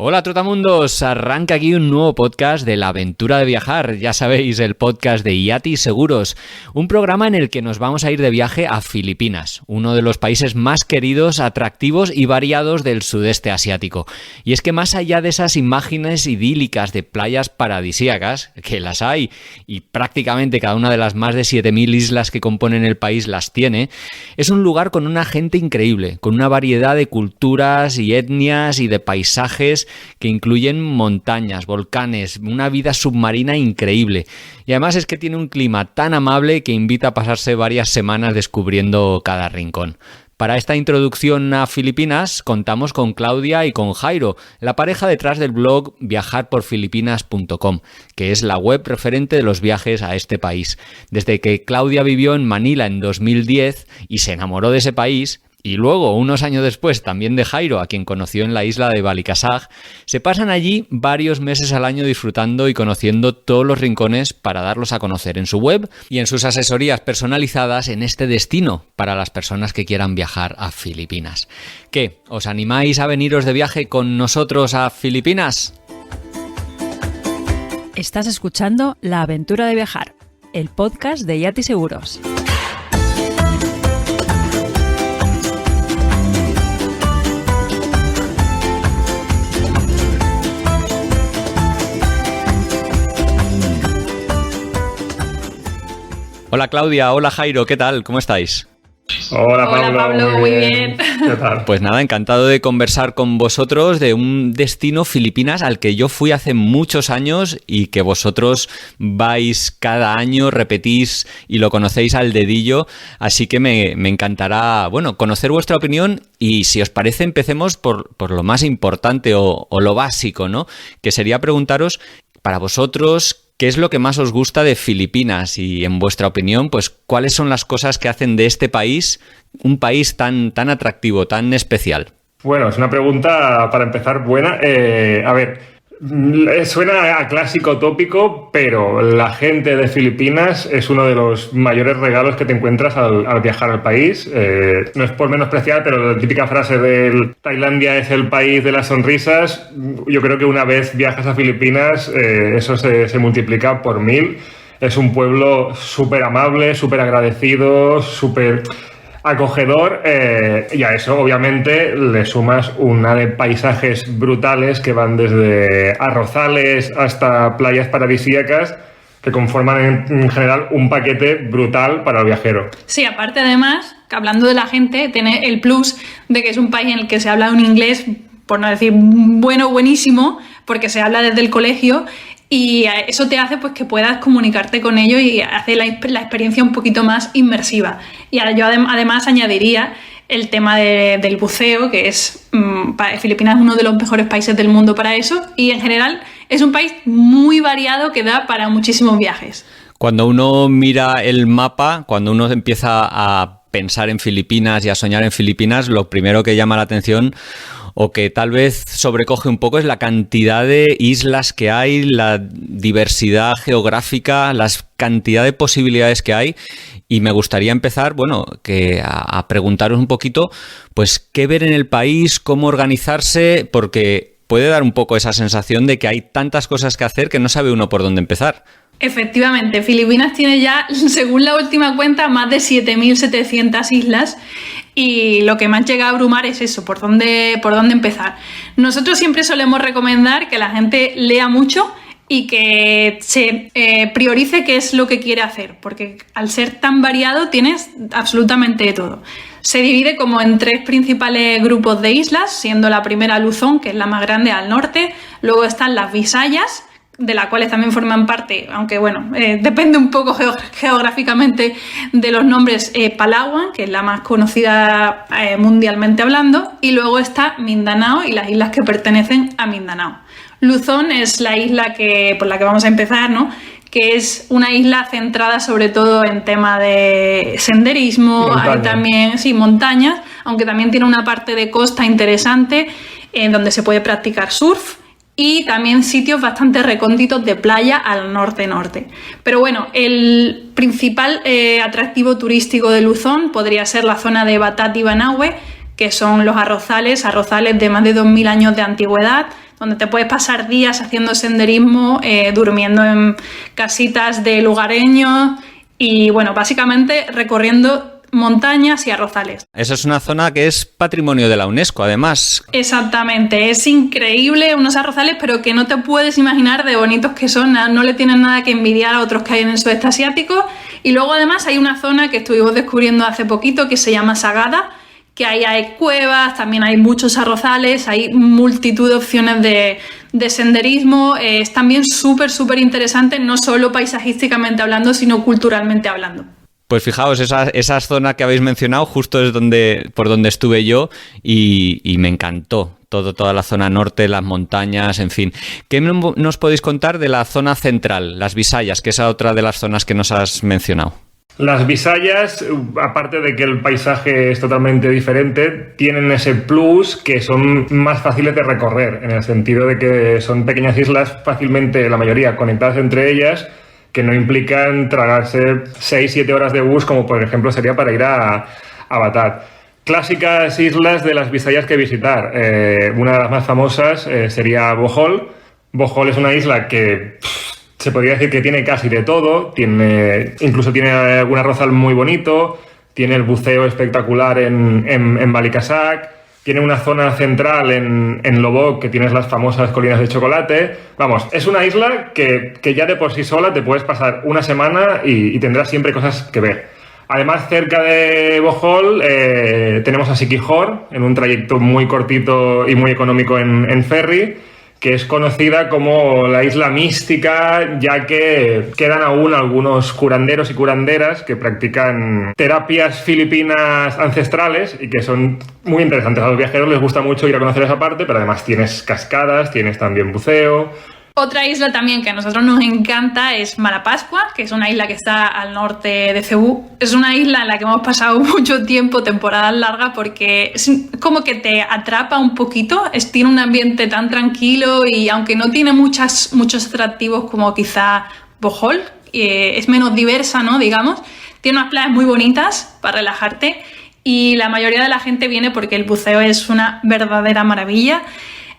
Hola Trotamundos, arranca aquí un nuevo podcast de la aventura de viajar, ya sabéis, el podcast de Yati Seguros, un programa en el que nos vamos a ir de viaje a Filipinas, uno de los países más queridos, atractivos y variados del sudeste asiático. Y es que más allá de esas imágenes idílicas de playas paradisíacas, que las hay, y prácticamente cada una de las más de 7.000 islas que componen el país las tiene, es un lugar con una gente increíble, con una variedad de culturas y etnias y de paisajes que incluyen montañas, volcanes, una vida submarina increíble. Y además es que tiene un clima tan amable que invita a pasarse varias semanas descubriendo cada rincón. Para esta introducción a Filipinas contamos con Claudia y con Jairo, la pareja detrás del blog viajarporfilipinas.com, que es la web referente de los viajes a este país. Desde que Claudia vivió en Manila en 2010 y se enamoró de ese país, y luego, unos años después, también de Jairo, a quien conoció en la isla de Balikasag, se pasan allí varios meses al año disfrutando y conociendo todos los rincones para darlos a conocer en su web y en sus asesorías personalizadas en este destino para las personas que quieran viajar a Filipinas. ¿Qué? ¿Os animáis a veniros de viaje con nosotros a Filipinas? Estás escuchando La Aventura de Viajar, el podcast de Yati Seguros. Hola Claudia, hola Jairo, ¿qué tal? ¿Cómo estáis? Hola Pablo, muy bien. ¿Qué tal? Pues nada, encantado de conversar con vosotros de un destino Filipinas al que yo fui hace muchos años y que vosotros vais cada año, repetís y lo conocéis al dedillo, así que me encantará, conocer vuestra opinión y si os parece empecemos por lo más importante o lo básico, ¿no? Que sería preguntaros, para vosotros, ¿qué es lo que más os gusta de Filipinas? Y en vuestra opinión, pues, ¿cuáles son las cosas que hacen de este país un país tan atractivo, tan especial? Bueno, es una pregunta para empezar buena. Suena a clásico tópico, pero la gente de Filipinas es uno de los mayores regalos que te encuentras al viajar al país. No es por menospreciar, pero la típica frase de Tailandia es el país de las sonrisas. Yo creo que una vez viajas a Filipinas, eso se multiplica por 1000. Es un pueblo súper amable, súper agradecido, súper acogedor, y a eso obviamente le sumas una de paisajes brutales que van desde arrozales hasta playas paradisíacas que conforman en general un paquete brutal para el viajero. Sí, aparte además, hablando de la gente, tiene el plus de que es un país en el que se habla un inglés, por no decir buenísimo, porque se habla desde el colegio. Y eso te hace pues que puedas comunicarte con ellos y hacer la experiencia un poquito más inmersiva. Y yo además añadiría el tema del buceo, que es Filipinas es uno de los mejores países del mundo para eso, y en general es un país muy variado que da para muchísimos viajes. Cuando uno mira el mapa, cuando uno empieza a pensar en Filipinas y a soñar en Filipinas, lo primero que llama la atención o que tal vez sobrecoge un poco es la cantidad de islas que hay, la diversidad geográfica, la cantidad de posibilidades que hay. Y me gustaría empezar, a preguntaros un poquito, pues, qué ver en el país, cómo organizarse, porque puede dar un poco esa sensación de que hay tantas cosas que hacer que no sabe uno por dónde empezar. Efectivamente, Filipinas tiene ya, según la última cuenta, más de 7.700 islas y lo que más llega a abrumar es eso, por dónde empezar. Nosotros siempre solemos recomendar que la gente lea mucho y que se priorice qué es lo que quiere hacer, porque al ser tan variado tienes absolutamente de todo. Se divide como en 3 principales grupos de islas, siendo la primera Luzón, que es la más grande al norte, luego están las Visayas, de las cuales también forman parte, aunque depende un poco geográficamente de los nombres, Palawan, que es la más conocida mundialmente hablando, y luego está Mindanao y las islas que pertenecen a Mindanao. Luzón es la isla por la que vamos a empezar, ¿no? Que es una isla centrada sobre todo en tema de senderismo, hay también montañas, aunque también tiene una parte de costa interesante en donde se puede practicar surf, y también sitios bastante recónditos de playa al norte-norte. Pero el principal atractivo turístico de Luzón podría ser la zona de Batat y Banaue, que son los arrozales de más de 2.000 años de antigüedad. donde te puedes pasar días haciendo senderismo, durmiendo en casitas de lugareños y, bueno, básicamente recorriendo montañas y arrozales. Esa es una zona que es patrimonio de la UNESCO, además. Exactamente, es increíble, unos arrozales, pero que no te puedes imaginar de bonitos que son, no le tienen nada que envidiar a otros que hay en el sudeste asiático. Y luego además hay una zona que estuvimos descubriendo hace poquito que se llama Sagada, que ahí hay cuevas, también hay muchos arrozales, hay multitud de opciones de senderismo. Es también súper interesante, no solo paisajísticamente hablando, sino culturalmente hablando. Pues fijaos, esa zona que habéis mencionado justo es por donde estuve yo y me encantó. Toda la zona norte, las montañas, en fin. ¿Qué nos podéis contar de la zona central, las Visayas, que es otra de las zonas que nos has mencionado? Las Visayas, aparte de que el paisaje es totalmente diferente, tienen ese plus que son más fáciles de recorrer, en el sentido de que son pequeñas islas fácilmente, la mayoría, conectadas entre ellas, que no implican tragarse 6-7 horas de bus, como por ejemplo sería para ir a Batat. Clásicas islas de las Visayas que visitar. Una de las más famosas sería Bohol. Bohol es una isla que se podría decir que tiene casi de todo. Incluso tiene algún arrozal muy bonito. Tiene el buceo espectacular en Balikasag. Tiene una zona central en Loboc que tienes las famosas colinas de chocolate. Vamos, es una isla que ya de por sí sola te puedes pasar una semana y tendrás siempre cosas que ver. Además, cerca de Bohol tenemos a Siquijor, en un trayecto muy cortito y muy económico en ferry, que es conocida como la isla mística, ya que quedan aún algunos curanderos y curanderas que practican terapias filipinas ancestrales y que son muy interesantes. A los viajeros les gusta mucho ir a conocer esa parte, pero además tienes cascadas, tienes también buceo. Otra isla también que a nosotros nos encanta es Malapascua, que es una isla que está al norte de Cebú. Es una isla en la que hemos pasado mucho tiempo, temporadas largas, porque es como que te atrapa un poquito. Tiene un ambiente tan tranquilo y aunque no tiene muchos atractivos como quizá Bohol, es menos diversa, ¿no? Digamos. Tiene unas playas muy bonitas para relajarte y la mayoría de la gente viene porque el buceo es una verdadera maravilla.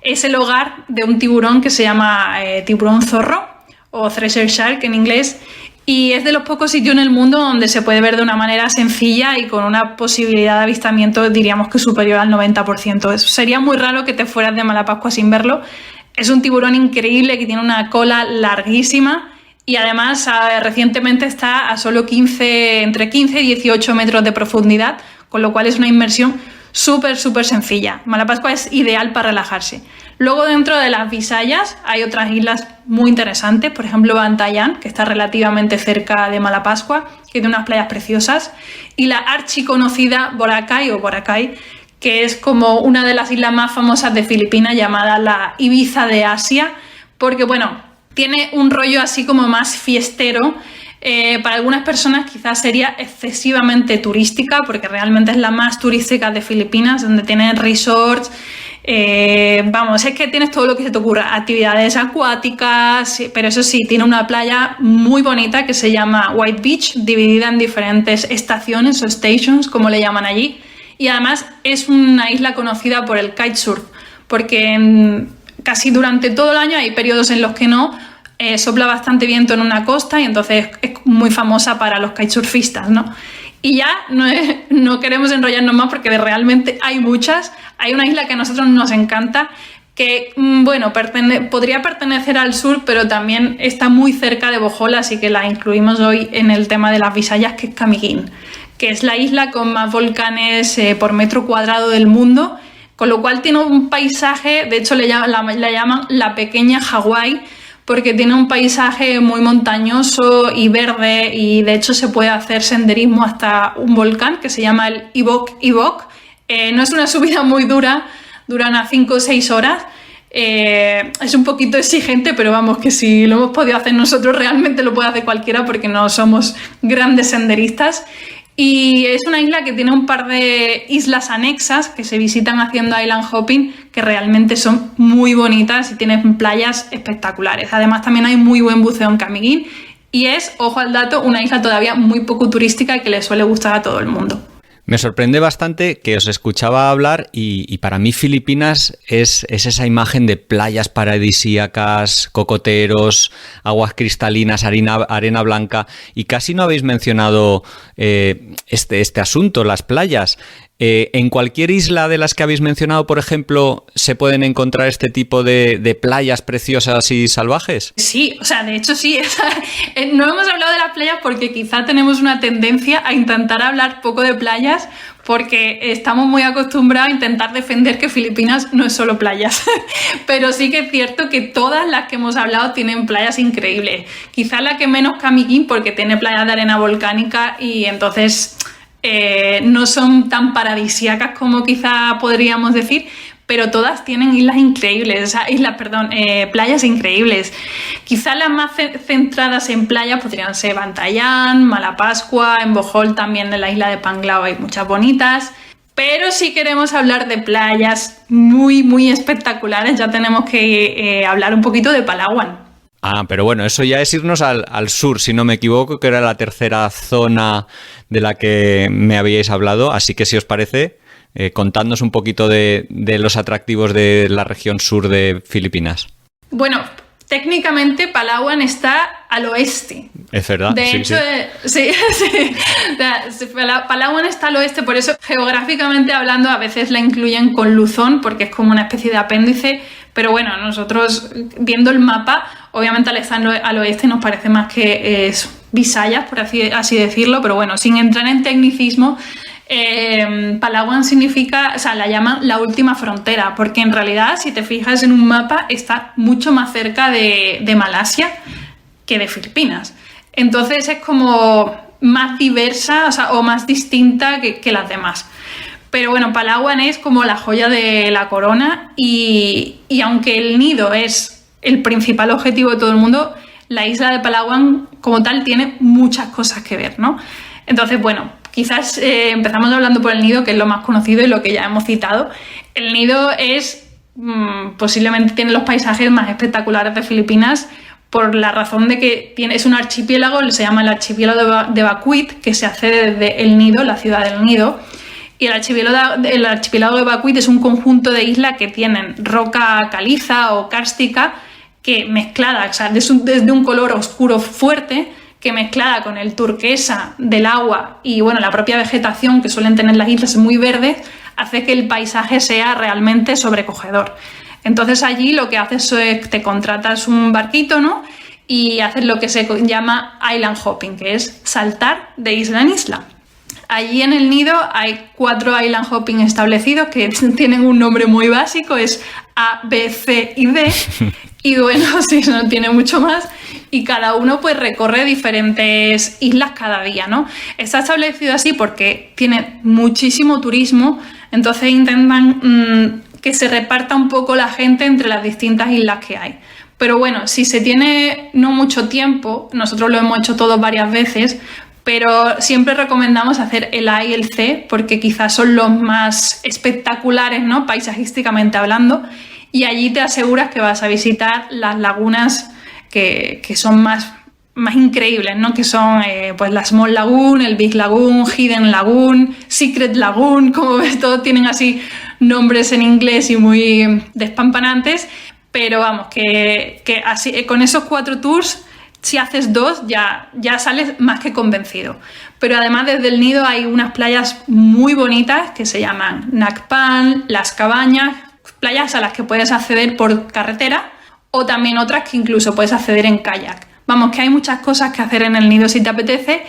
Es el hogar de un tiburón que se llama tiburón zorro o thresher shark en inglés y es de los pocos sitios en el mundo donde se puede ver de una manera sencilla y con una posibilidad de avistamiento diríamos que superior al 90%. Sería muy raro que te fueras de Malapascua sin verlo. Es un tiburón increíble que tiene una cola larguísima y además recientemente está a solo entre 15 y 18 metros de profundidad, con lo cual es una inmersión súper sencilla. Malapascua es ideal para relajarse. Luego dentro de las Visayas hay otras islas muy interesantes, por ejemplo Bantayan, que está relativamente cerca de Malapascua, que tiene unas playas preciosas, y la archiconocida Boracay, que es como una de las islas más famosas de Filipinas, llamada la Ibiza de Asia, porque bueno, tiene un rollo así como más fiestero. Para algunas personas quizás sería excesivamente turística porque realmente es la más turística de Filipinas, donde tienen resorts, es que tienes todo lo que se te ocurra, actividades acuáticas, pero eso sí, tiene una playa muy bonita que se llama White Beach, dividida en diferentes estaciones o stations, como le llaman allí, y además es una isla conocida por el kitesurf, porque casi durante todo el año hay periodos en los que sopla bastante viento en una costa y entonces es muy famosa para los kitesurfistas, ¿no? Y ya no queremos enrollarnos más porque realmente hay muchas. Hay una isla que a nosotros nos encanta que, bueno, podría pertenecer al sur, pero también está muy cerca de Bohol, así que la incluimos hoy en el tema de las Visayas, que es Camiguín, que es la isla con más volcanes por metro cuadrado del mundo, con lo cual tiene un paisaje, de hecho la llaman la pequeña Hawái, porque tiene un paisaje muy montañoso y verde y de hecho se puede hacer senderismo hasta un volcán que se llama el Ibok. No es una subida muy dura, duran a 5 o 6 horas. Es un poquito exigente, pero vamos, que si lo hemos podido hacer nosotros, realmente lo puede hacer cualquiera porque no somos grandes senderistas. Y es una isla que tiene un par de islas anexas que se visitan haciendo island hopping, que realmente son muy bonitas y tienen playas espectaculares. Además también hay muy buen buceo en Camiguín y es, ojo al dato, una isla todavía muy poco turística y que le suele gustar a todo el mundo. Me sorprende bastante que os escuchaba hablar y para mí Filipinas es esa imagen de playas paradisíacas, cocoteros, aguas cristalinas, arena blanca, y casi no habéis mencionado este asunto, las playas. ¿En cualquier isla de las que habéis mencionado, por ejemplo, se pueden encontrar este tipo de playas preciosas y salvajes? Sí, o sea, de hecho sí. No hemos hablado de las playas porque quizá tenemos una tendencia a intentar hablar poco de playas porque estamos muy acostumbrados a intentar defender que Filipinas no es solo playas. Pero sí que es cierto que todas las que hemos hablado tienen playas increíbles. Quizá la que menos Camiguín porque tiene playas de arena volcánica y entonces... no son tan paradisíacas como quizá podríamos decir, pero todas tienen playas increíbles. Quizá las más centradas en playas podrían ser Bantayán, Malapascua, en Bohol también en la isla de Panglao hay muchas bonitas. Pero si queremos hablar de playas muy, muy espectaculares, ya tenemos que hablar un poquito de Palawan. Ah, pero bueno, eso ya es irnos al sur, si no me equivoco, que era la tercera zona de la que me habíais hablado. Así que si os parece, contadnos un poquito de los atractivos de la región sur de Filipinas. Bueno, técnicamente Palawan está al oeste. Es verdad. De hecho, sí. Palawan está al oeste, por eso geográficamente hablando a veces la incluyen con Luzón, porque es como una especie de apéndice. Pero bueno, nosotros viendo el mapa, obviamente al estar al oeste nos parece más que es Visayas, por así decirlo, pero bueno, sin entrar en tecnicismo, Palawan significa, o sea, la llaman la última frontera, porque en realidad, si te fijas en un mapa, está mucho más cerca de Malasia que de Filipinas. Entonces es como más diversa, o sea, o más distinta que las demás. Pero bueno, Palawan es como la joya de la corona y aunque el nido es el principal objetivo de todo el mundo, la isla de Palawan como tal tiene muchas cosas que ver, ¿no? Entonces, bueno, quizás empezamos hablando por el nido, que es lo más conocido y lo que ya hemos citado. El nido es, posiblemente tiene los paisajes más espectaculares de Filipinas por la razón de que es un archipiélago, se llama el archipiélago de Bacuit, que se hace desde el nido, la ciudad del nido. Y el archipiélago de Bacuit es un conjunto de islas que tienen roca caliza o cárstica que mezclada, o sea, desde un color oscuro fuerte, que mezclada con el turquesa del agua y bueno, la propia vegetación que suelen tener las islas muy verdes, hace que el paisaje sea realmente sobrecogedor. Entonces allí lo que haces es te contratas un barquito, ¿no? Y haces lo que se llama island hopping, que es saltar de isla en isla. Allí en el nido hay 4 island hopping establecidos que tienen un nombre muy básico, es A, B, C y D. Y bueno, sí, no tiene mucho más. Y cada uno pues recorre diferentes islas cada día, ¿no? Está establecido así porque tiene muchísimo turismo, entonces intentan que se reparta un poco la gente entre las distintas islas que hay. Pero bueno, si se tiene no mucho tiempo, nosotros lo hemos hecho todos varias veces, pero siempre recomendamos hacer el A y el C porque quizás son los más espectaculares, ¿no? Paisajísticamente hablando, y allí te aseguras que vas a visitar las lagunas que son más increíbles, ¿no? Que son pues la Small Lagoon, el Big Lagoon, Hidden Lagoon, Secret Lagoon, como ves, todos tienen así nombres en inglés y muy despampanantes, pero vamos, que así, con esos 4 tours, si haces 2 ya sales más que convencido. Pero además desde el nido hay unas playas muy bonitas que se llaman Nacpan, Las Cabañas, playas a las que puedes acceder por carretera o también otras que incluso puedes acceder en kayak. Vamos, que hay muchas cosas que hacer en el nido si te apetece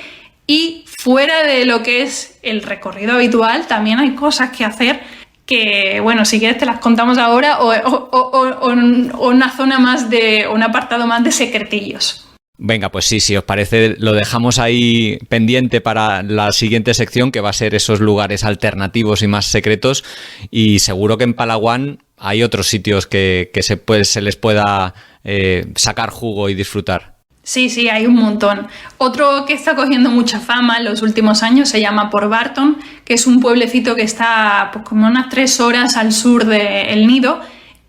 y fuera de lo que es el recorrido habitual también hay cosas que hacer que, bueno, si quieres te las contamos ahora o una zona más un apartado más de secretillos. Venga, pues sí, si os parece, lo dejamos ahí pendiente para la siguiente sección, que va a ser esos lugares alternativos y más secretos. Y seguro que en Palawan hay otros sitios que se les pueda sacar jugo y disfrutar. Sí, hay un montón. Otro que está cogiendo mucha fama en los últimos años se llama Port Barton, que es un pueblecito que está pues, como unas 3 horas al sur de El Nido.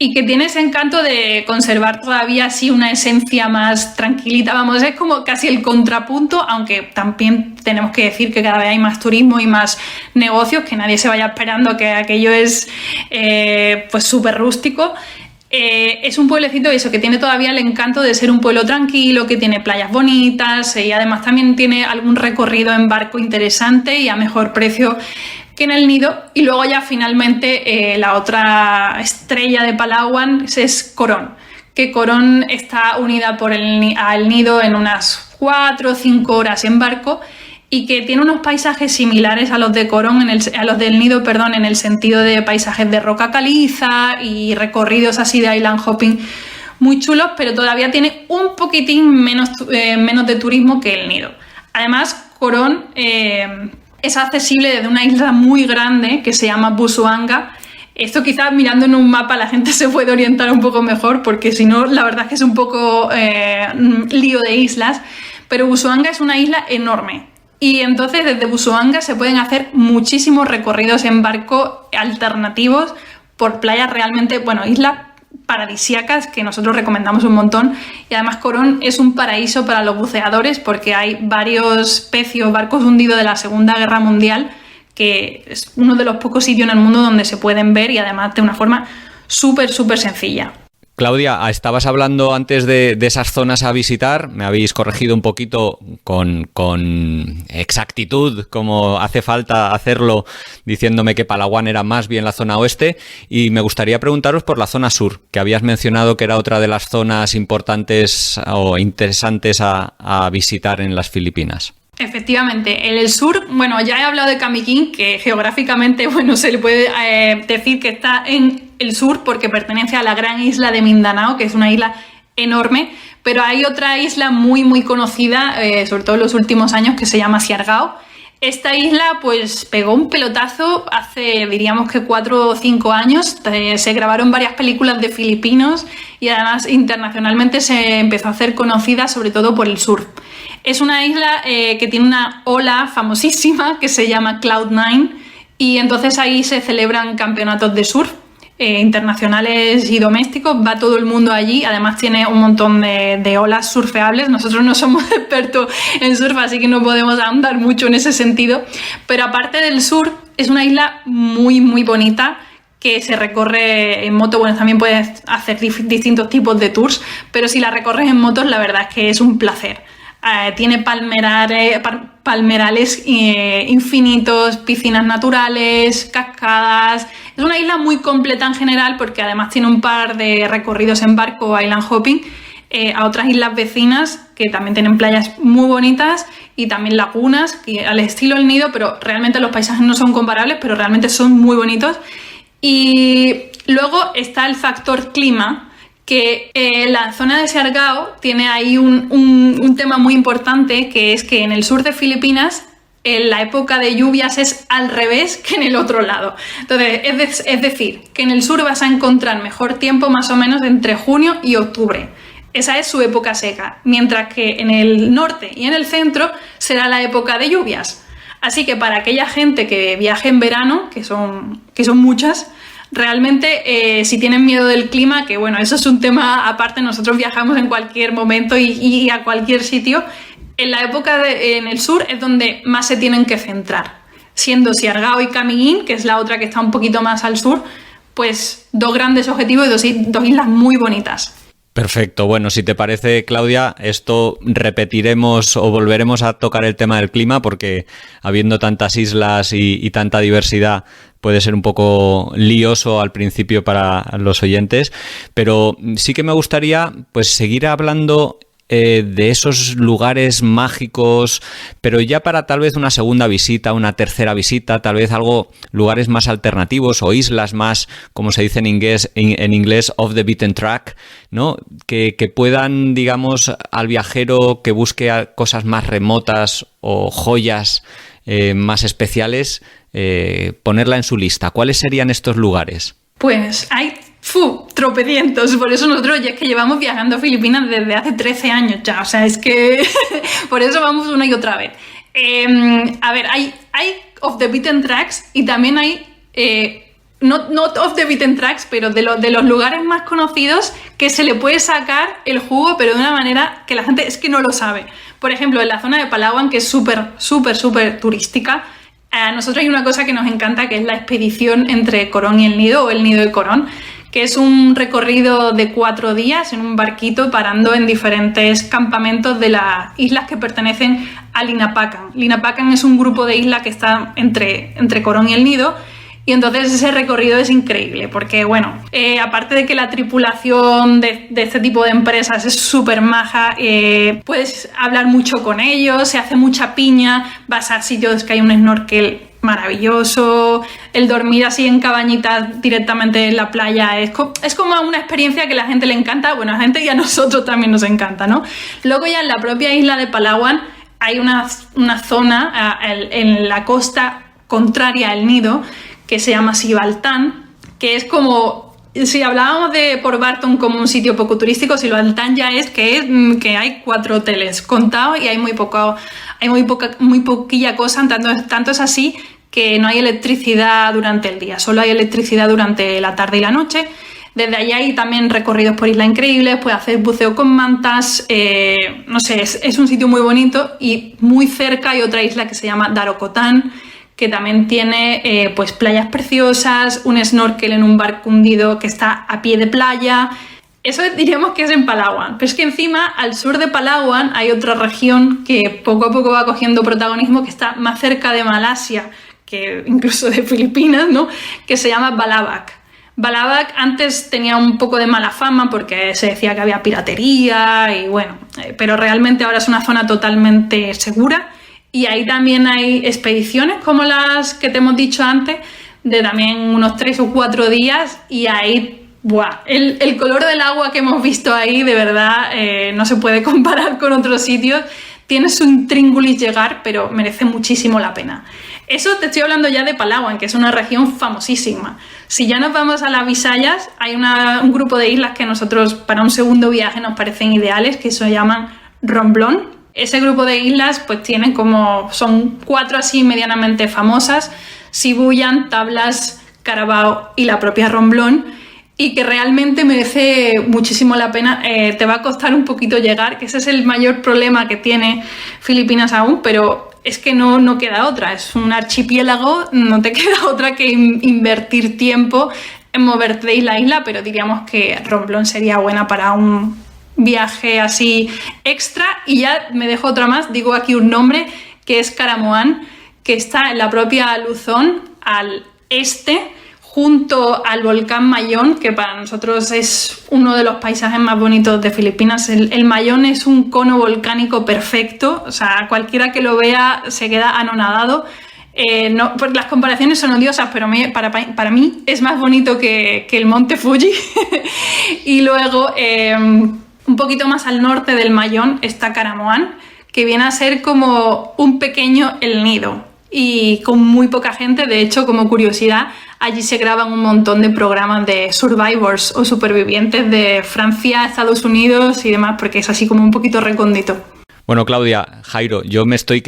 y que tiene ese encanto de conservar todavía así una esencia más tranquilita. Vamos, es como casi el contrapunto, aunque también tenemos que decir que cada vez hay más turismo y más negocios, que nadie se vaya esperando que aquello es pues súper rústico. Es un pueblecito eso, que tiene todavía el encanto de ser un pueblo tranquilo, que tiene playas bonitas y además también tiene algún recorrido en barco interesante y a mejor precio que en el Nido. Y luego ya finalmente la otra estrella de Palawan es Korón, que Korón está unida al Nido en unas 4 o 5 horas en barco y que tiene unos paisajes similares a los de Korón, a los del Nido, perdón, en el sentido de paisajes de roca caliza y recorridos así de island hopping muy chulos, pero todavía tiene un poquitín menos de turismo que el Nido. Además, Korón es accesible desde una isla muy grande que se llama Busuanga. Esto quizás mirando en un mapa la gente se puede orientar un poco mejor, porque si no, la verdad es que es un poco lío de islas, pero Busuanga es una isla enorme. Y entonces desde Busuanga se pueden hacer muchísimos recorridos en barco alternativos por playas realmente, bueno, islas paradisíacas que nosotros recomendamos un montón. Y además Korón es un paraíso para los buceadores porque hay varios barcos hundidos de la Segunda Guerra Mundial, que es uno de los pocos sitios en el mundo donde se pueden ver y además de una forma súper sencilla. Claudia, estabas hablando antes de esas zonas a visitar, me habéis corregido un poquito con exactitud, como hace falta hacerlo, diciéndome que Palawan era más bien la zona oeste, y me gustaría preguntaros por la zona sur, que habías mencionado que era otra de las zonas importantes o interesantes a visitar en las Filipinas. Efectivamente, en el sur, bueno, ya he hablado de Camiguín, que geográficamente, bueno, se le puede decir que está en el sur porque pertenece a la gran isla de Mindanao, que es una isla enorme, pero hay otra isla muy conocida, sobre todo en los últimos años, que se llama Siargao. Esta isla pues pegó un pelotazo hace, diríamos que 4 o 5 años, se grabaron varias películas de filipinos y además internacionalmente se empezó a hacer conocida sobre todo por el surf. Es una isla que tiene una ola famosísima que se llama Cloud9 y entonces ahí se celebran campeonatos de surf internacionales y domésticos, va todo el mundo allí, además tiene un montón de olas surfeables. Nosotros no somos expertos en surf, así que no podemos ahondar mucho en ese sentido, pero aparte del surf es una isla muy bonita que se recorre en moto. Bueno, también puedes hacer distintos tipos de tours, pero si la recorres en motos la verdad es que es un placer. Tiene palmerales infinitos, piscinas naturales, cascadas. Es una isla muy completa en general porque además tiene un par de recorridos en barco island hopping a otras islas vecinas que también tienen playas muy bonitas y también lagunas que al estilo El Nido, pero realmente los paisajes no son comparables, pero realmente son muy bonitos. Y luego está el factor clima, que la zona de Siargao tiene ahí un tema muy importante, que es que en el sur de Filipinas en la época de lluvias es al revés que en el otro lado. Entonces, es decir, que en el sur vas a encontrar mejor tiempo más o menos entre junio y octubre. Esa es su época seca, mientras que en el norte y en el centro será la época de lluvias. Así que para aquella gente que viaje en verano, que son muchas, realmente si tienen miedo del clima, que bueno, eso es un tema aparte, nosotros viajamos en cualquier momento y a cualquier sitio, en la época en el sur es donde más se tienen que centrar, siendo Siargao y Camiguín, que es la otra que está un poquito más al sur, pues dos grandes objetivos y dos islas muy bonitas. Perfecto. Bueno, si te parece, Claudia, esto repetiremos o volveremos a tocar el tema del clima porque habiendo tantas islas y tanta diversidad puede ser un poco lioso al principio para los oyentes, pero sí que me gustaría pues seguir hablando de esos lugares mágicos, pero ya para tal vez una segunda visita, una tercera visita, tal vez lugares más alternativos o islas más, como se dice en inglés, off the beaten track, ¿no? Que puedan, digamos, al viajero que busque cosas más remotas o joyas más especiales, ponerla en su lista. ¿Cuáles serían estos lugares? Pues hay tropecientos, por eso nosotros ya es que llevamos viajando a Filipinas desde hace 13 años ya, o sea, es que por eso vamos una y otra vez. A ver, hay off the beaten tracks y también hay not off the beaten tracks, pero de los lugares más conocidos que se le puede sacar el jugo, pero de una manera que la gente es que no lo sabe. Por ejemplo, en la zona de Palawan, que es súper turística, a nosotros hay una cosa que nos encanta, que es la expedición entre Corón y el Nido, o el Nido y Corón, que es un recorrido de 4 días en un barquito parando en diferentes campamentos de las islas que pertenecen a Linapakan. Linapakan es un grupo de islas que está entre Corón y el Nido. Y entonces ese recorrido es increíble porque, bueno, aparte de que la tripulación de este tipo de empresas es súper maja, puedes hablar mucho con ellos, se hace mucha piña, vas a sitios que hay un snorkel maravilloso, el dormir así en cabañitas directamente en la playa es como una experiencia que a la gente le encanta, bueno, a la gente y a nosotros también nos encanta, ¿no? Luego ya en la propia isla de Palawan hay una zona en la costa contraria al Nido, que se llama Sibaltán, que es como, si hablábamos de Port Barton como un sitio poco turístico, Sibaltán ya es que hay 4 hoteles contados y hay muy poquilla cosa, tanto es así que no hay electricidad durante el día, solo hay electricidad durante la tarde y la noche. Desde allá hay también recorridos por islas increíbles, puedes hacer buceo con mantas, no sé, es un sitio muy bonito. Y muy cerca hay otra isla que se llama Darokotán, que también tiene pues playas preciosas, un snorkel en un barco hundido que está a pie de playa. Eso diríamos que es en Palawan, pero es que encima al sur de Palawan hay otra región que poco a poco va cogiendo protagonismo, que está más cerca de Malasia que incluso de Filipinas, ¿no? Que se llama Balabac. Balabac antes tenía un poco de mala fama porque se decía que había piratería y bueno, pero realmente ahora es una zona totalmente segura. Y ahí también hay expediciones como las que te hemos dicho antes, de también unos 3 o 4 días, y ahí, ¡buah! El color del agua que hemos visto ahí, de verdad, no se puede comparar con otros sitios. Tiene su intríngulis llegar, pero merece muchísimo la pena. Eso te estoy hablando ya de Palawan, que es una región famosísima. Si ya nos vamos a las Visayas, hay un grupo de islas que a nosotros para un segundo viaje nos parecen ideales, que se llaman Romblon. Ese grupo de islas pues tienen son 4 así medianamente famosas: Sibuyan, Tablas, Carabao y la propia Romblon, y que realmente merece muchísimo la pena. Te va a costar un poquito llegar, que ese es el mayor problema que tiene Filipinas aún, pero es que no queda otra, es un archipiélago, no te queda otra que invertir tiempo en moverte de isla a isla, pero diríamos que Romblon sería buena para un viaje así extra. Y ya me dejo otra más, digo aquí un nombre, que es Caramoán, que está en la propia Luzón, al este, junto al volcán Mayón, que para nosotros es uno de los paisajes más bonitos de Filipinas. El Mayón es un cono volcánico perfecto, o sea, cualquiera que lo vea se queda anonadado. No, pues las comparaciones son odiosas, pero para mí es más bonito que el monte Fuji. Y luego, un poquito más al norte del Mayón está Caramoán, que viene a ser como un pequeño El Nido, y con muy poca gente. De hecho, como curiosidad, allí se graban un montón de programas de survivors o supervivientes de Francia, Estados Unidos y demás, porque es así como un poquito recóndito. Bueno, Claudia, Jairo, yo me estoy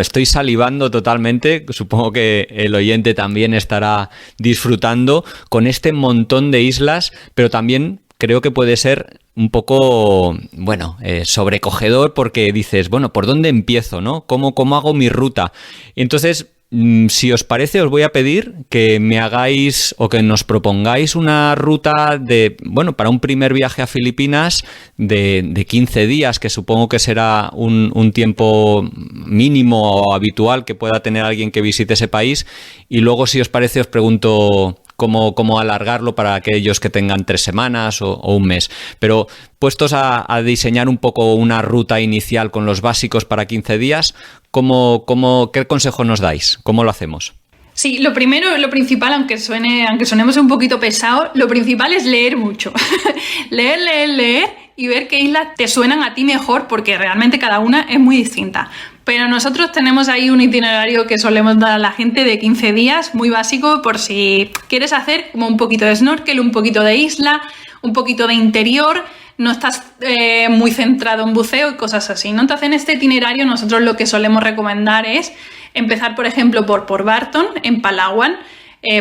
estoy salivando totalmente, supongo que el oyente también estará disfrutando con este montón de islas, pero también creo que puede ser un poco, sobrecogedor, porque dices, bueno, ¿por dónde empiezo, no? ¿Cómo hago mi ruta? Y entonces, si os parece, os voy a pedir que me hagáis o que nos propongáis una ruta para un primer viaje a Filipinas de 15 días, que supongo que será un tiempo mínimo o habitual que pueda tener alguien que visite ese país. Y luego, si os parece, os pregunto cómo alargarlo para aquellos que tengan 3 semanas o un mes. Pero puestos a diseñar un poco una ruta inicial con los básicos para 15 días, ¿qué consejo nos dais? ¿Cómo lo hacemos? Sí, lo principal, aunque sonemos un poquito pesado, lo principal es leer mucho. leer y ver qué islas te suenan a ti mejor, porque realmente cada una es muy distinta. Pero nosotros tenemos ahí un itinerario que solemos dar a la gente de 15 días, muy básico, por si quieres hacer como un poquito de snorkel, un poquito de isla, un poquito de interior, no estás muy centrado en buceo y cosas así, ¿no? Entonces, en este itinerario nosotros lo que solemos recomendar es empezar, por ejemplo, por Port Barton, en Palawan.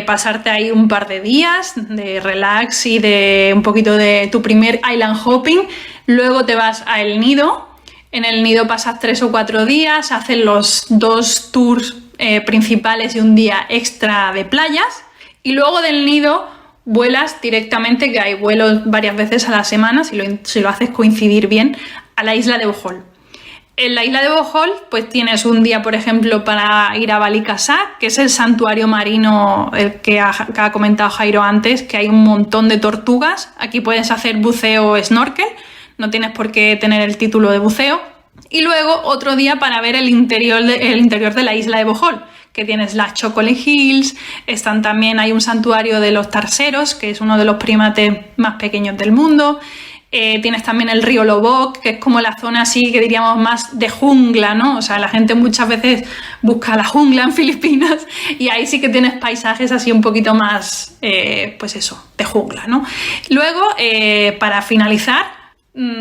pasarte ahí un par de días de relax y de un poquito de tu primer island hopping. Luego te vas a El Nido. En El Nido pasas 3 o 4 días, haces los 2 tours principales y un día extra de playas. Y luego del Nido vuelas directamente, que hay vuelos varias veces a la semana, si lo haces coincidir bien, a la isla de Bohol. En la isla de Bohol, pues tienes un día, por ejemplo, para ir a Balikasat, que es el santuario marino que ha comentado Jairo antes, que hay un montón de tortugas. Aquí puedes hacer buceo o snorkel, no tienes por qué tener el título de buceo. Y luego otro día para ver el interior de la isla de Bohol, que tienes las Chocolate Hills, hay un santuario de los tarseros, que es uno de los primates más pequeños del mundo. Tienes también el río Lobok, que es como la zona así que diríamos más de jungla, ¿no? O sea, la gente muchas veces busca la jungla en Filipinas y ahí sí que tienes paisajes así un poquito más, pues eso, de jungla, ¿no? Luego, para finalizar,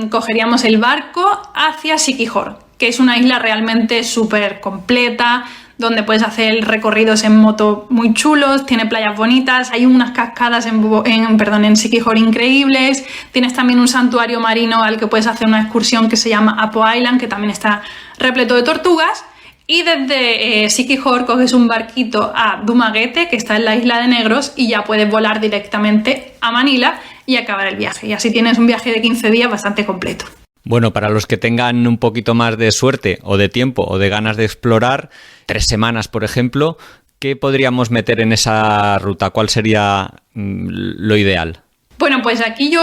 cogeríamos el barco hacia Siquijor, que es una isla realmente súper completa, donde puedes hacer recorridos en moto muy chulos, tiene playas bonitas, hay unas cascadas en Siquijor increíbles, tienes también un santuario marino al que puedes hacer una excursión que se llama Apo Island, que también está repleto de tortugas, y desde Siquijor coges un barquito a Dumaguete, que está en la isla de Negros, y ya puedes volar directamente a Manila y acabar el viaje, y así tienes un viaje de 15 días bastante completo. Bueno, para los que tengan un poquito más de suerte o de tiempo o de ganas de explorar, 3 semanas, por ejemplo, ¿qué podríamos meter en esa ruta? ¿Cuál sería lo ideal? Bueno, pues aquí yo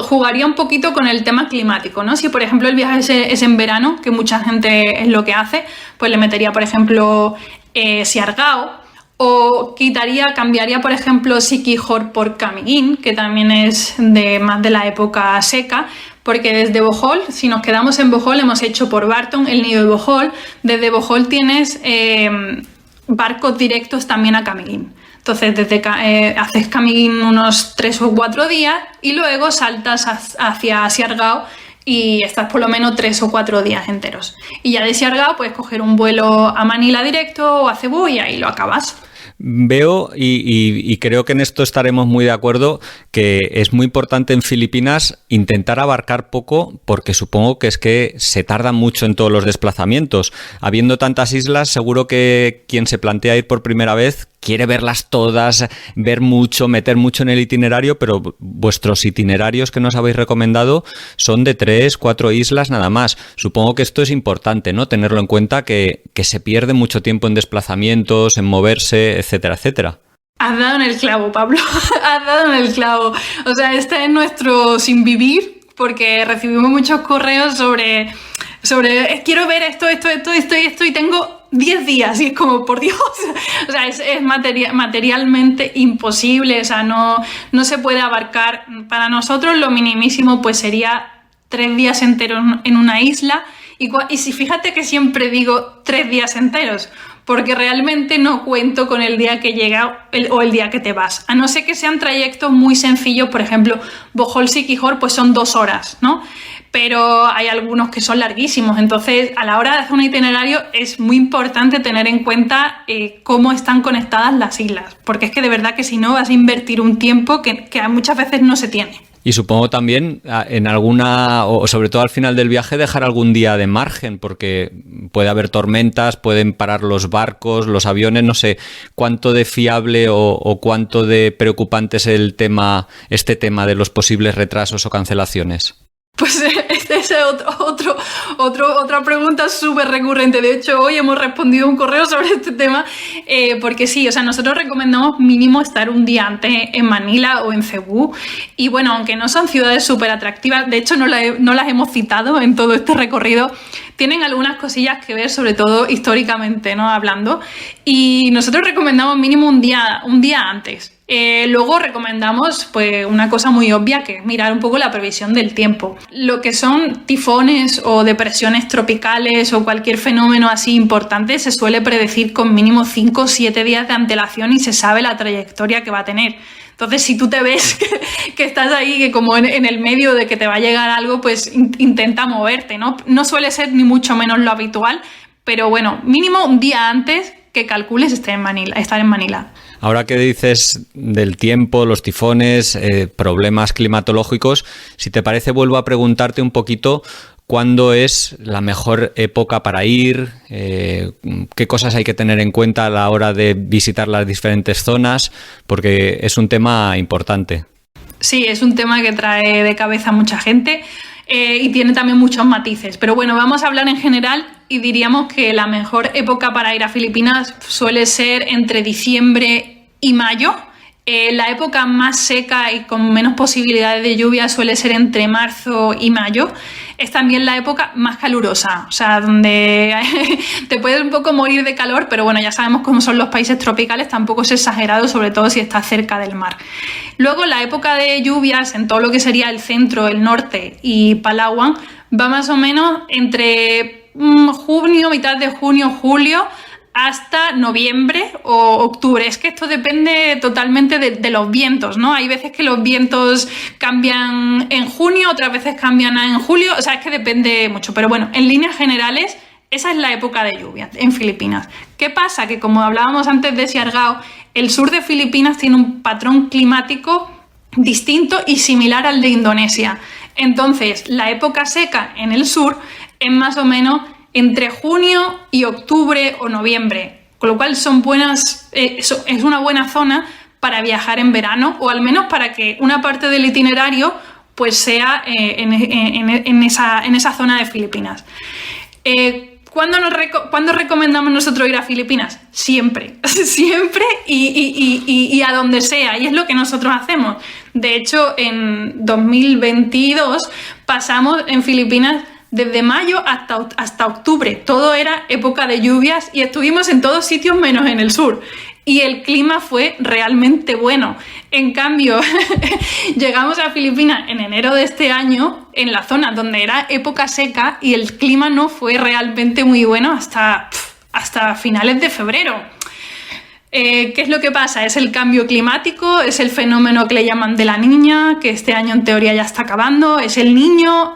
jugaría un poquito con el tema climático, ¿no? Si, por ejemplo, el viaje es en verano, que mucha gente es lo que hace, pues le metería, por ejemplo, Siargao, o cambiaría, por ejemplo, Siquijor por Camiguín, que también es más de la época seca, porque desde Bohol, si nos quedamos en Bohol, hemos hecho por Barton el nido de Bohol. Desde Bohol tienes barcos directos también a Camiguín. Entonces, haces Camiguín unos 3 o 4 días y luego saltas hacia Siargao y estás por lo menos 3 o 4 días enteros. Y ya de Siargao puedes coger un vuelo a Manila directo o a Cebú y ahí lo acabas. Veo y creo que en esto estaremos muy de acuerdo que es muy importante en Filipinas intentar abarcar poco, porque supongo que es que se tarda mucho en todos los desplazamientos. Habiendo tantas islas, seguro que quien se plantea ir por primera vez quiere verlas todas, ver mucho, meter mucho en el itinerario, pero vuestros itinerarios que nos habéis recomendado son de 3, 4 islas nada más. Supongo que esto es importante, ¿no? Tenerlo en cuenta, que se pierde mucho tiempo en desplazamientos, en moverse, etcétera, etcétera. Has dado en el clavo, Pablo. Has dado en el clavo. O sea, este es nuestro sin vivir, porque recibimos muchos correos sobre quiero ver esto y tengo 10 días y es como, por Dios, o sea, es materialmente imposible, o sea, no se puede abarcar. Para nosotros lo minimísimo pues sería 3 días enteros en una isla y si fíjate que siempre digo 3 días enteros, porque realmente no cuento con el día que llega o el día que te vas, a no ser que sean trayectos muy sencillos. Por ejemplo, Bohol-Siquijor pues son 2 horas, ¿no? Pero hay algunos que son larguísimos, entonces a la hora de hacer un itinerario es muy importante tener en cuenta cómo están conectadas las islas, porque es que de verdad que si no vas a invertir un tiempo que muchas veces no se tiene. Y supongo también en alguna, o sobre todo al final del viaje, dejar algún día de margen, porque puede haber tormentas, pueden parar los barcos, los aviones, no sé cuánto de fiable o cuánto de preocupante es este tema de los posibles retrasos o cancelaciones. Pues esa es otra pregunta súper recurrente. De hecho, hoy hemos respondido un correo sobre este tema, porque sí, o sea, nosotros recomendamos mínimo estar un día antes en Manila o en Cebú. Y bueno, aunque no son ciudades súper atractivas, de hecho no las hemos citado en todo este recorrido, tienen algunas cosillas que ver, sobre todo históricamente, ¿no? Hablando. Y nosotros recomendamos mínimo un día antes. Luego recomendamos pues una cosa muy obvia, que es mirar un poco la previsión del tiempo. Lo que son tifones o depresiones tropicales o cualquier fenómeno así importante se suele predecir con mínimo 5 o 7 días de antelación y se sabe la trayectoria que va a tener. Entonces, si tú te ves que estás ahí, que como en el medio de que te va a llegar algo, pues intenta moverte, ¿no? No suele ser ni mucho menos lo habitual, pero bueno, mínimo un día antes que calcules estar en Manila. Ahora que dices del tiempo, los tifones, problemas climatológicos, si te parece vuelvo a preguntarte un poquito cuándo es la mejor época para ir, qué cosas hay que tener en cuenta a la hora de visitar las diferentes zonas, porque es un tema importante. Sí, es un tema que trae de cabeza a mucha gente y tiene también muchos matices. Pero bueno, vamos a hablar en general y diríamos que la mejor época para ir a Filipinas suele ser entre diciembre y mayo. La época más seca y con menos posibilidades de lluvia suele ser entre marzo y mayo. Es también la época más calurosa, o sea, donde te puedes un poco morir de calor, pero bueno, ya sabemos cómo son los países tropicales, tampoco es exagerado, sobre todo si estás cerca del mar. Luego, la época de lluvias en todo lo que sería el centro, el norte y Palawan va más o menos entre junio, mitad de junio, julio, hasta noviembre o octubre. Es que esto depende totalmente de los vientos, ¿no? Hay veces que los vientos cambian en junio, otras veces cambian en julio, o sea, es que depende mucho. Pero bueno, en líneas generales, esa es la época de lluvia en Filipinas. ¿Qué pasa? Que como hablábamos antes de Siargao, el sur de Filipinas tiene un patrón climático distinto y similar al de Indonesia. Entonces, la época seca en el sur es más o menos entre junio y octubre o noviembre, con lo cual son buenas, es una buena zona para viajar en verano, o al menos para que una parte del itinerario pues sea en esa zona de Filipinas. ¿Cuándo recomendamos nosotros ir a Filipinas? Siempre, siempre y a donde sea, y es lo que nosotros hacemos. De hecho, en 2022 pasamos en Filipinas desde mayo hasta octubre. Todo era época de lluvias y estuvimos en todos sitios menos en el sur. Y el clima fue realmente bueno. En cambio, llegamos a Filipinas en enero de este año, en la zona donde era época seca, y el clima no fue realmente muy bueno hasta finales de febrero. ¿Qué es lo que pasa? Es el cambio climático, es el fenómeno que le llaman de la niña, que este año en teoría ya está acabando, es el niño,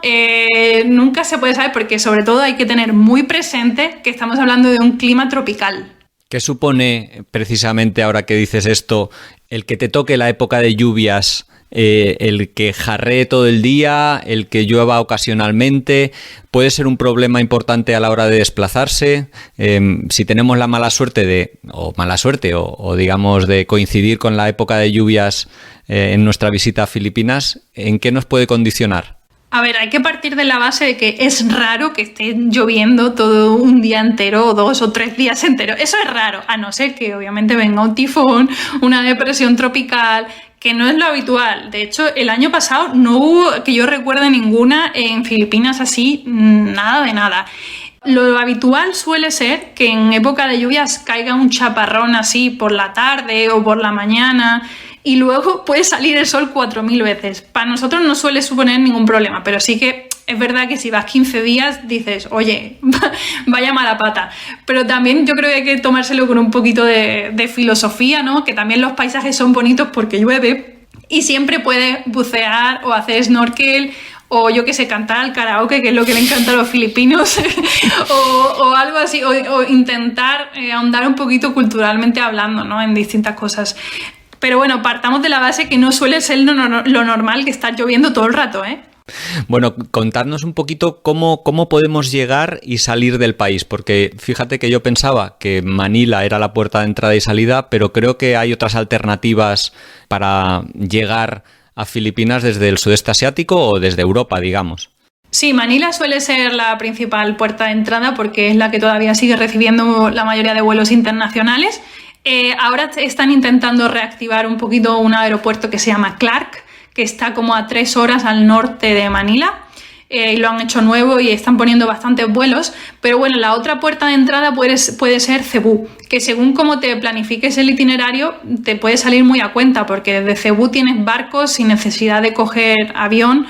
nunca se puede saber porque sobre todo hay que tener muy presente que estamos hablando de un clima tropical. ¿Qué supone precisamente ahora que dices esto, el que te toque la época de lluvias, el que jarree todo el día, el que llueva ocasionalmente? ¿Puede ser un problema importante a la hora de desplazarse? Si tenemos la mala suerte o digamos de coincidir con la época de lluvias en nuestra visita a Filipinas, ¿en qué nos puede condicionar? A ver, hay que partir de la base de que es raro que esté lloviendo todo un día entero o 2 o 3 días enteros. Eso es raro, a no ser que obviamente venga un tifón, una depresión tropical, que no es lo habitual. De hecho, el año pasado no hubo, que yo recuerde, ninguna en Filipinas así, nada de nada. Lo habitual suele ser que en época de lluvias caiga un chaparrón así por la tarde o por la mañana y luego puede salir el sol 4000 veces. Para nosotros no suele suponer ningún problema, pero sí que es verdad que si vas 15 días dices, oye, vaya mala pata. Pero también yo creo que hay que tomárselo con un poquito de filosofía, ¿no? Que también los paisajes son bonitos porque llueve y siempre puedes bucear o hacer snorkel o yo que sé, cantar al karaoke, que es lo que le encanta a los filipinos, o algo así, o intentar ahondar un poquito culturalmente hablando, ¿no? En distintas cosas. Pero bueno, partamos de la base que no suele ser lo normal que estar lloviendo todo el rato, ¿eh? Bueno, contarnos un poquito cómo podemos llegar y salir del país, porque fíjate que yo pensaba que Manila era la puerta de entrada y salida, pero creo que hay otras alternativas para llegar a Filipinas desde el sudeste asiático o desde Europa, digamos. Sí, Manila suele ser la principal puerta de entrada porque es la que todavía sigue recibiendo la mayoría de vuelos internacionales. Ahora están intentando reactivar un poquito un aeropuerto que se llama Clark, que está como a 3 horas al norte de Manila. Y lo han hecho nuevo y están poniendo bastantes vuelos, pero bueno, la otra puerta de entrada puede ser Cebú, que según cómo te planifiques el itinerario te puede salir muy a cuenta, porque desde Cebú tienes barcos sin necesidad de coger avión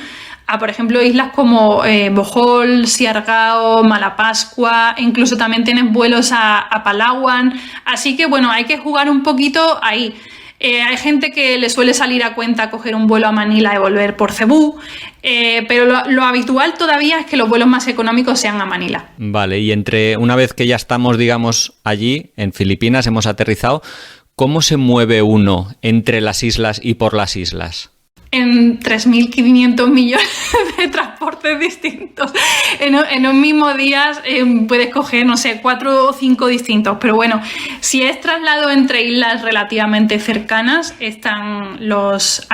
a, por ejemplo, islas como Bohol, Siargao, Malapascua, incluso también tienes vuelos a Palawan, así que bueno, hay que jugar un poquito ahí. Hay gente que le suele salir a cuenta coger un vuelo a Manila y volver por Cebú, pero lo habitual todavía es que los vuelos más económicos sean a Manila. Vale, y una vez que ya estamos, digamos, allí, en Filipinas, hemos aterrizado, ¿cómo se mueve uno entre las islas y por las islas? En 3.500 millones de transportes distintos. En un mismo día puedes coger, no sé, 4 o 5 distintos. Pero bueno, si es traslado entre islas relativamente cercanas, están los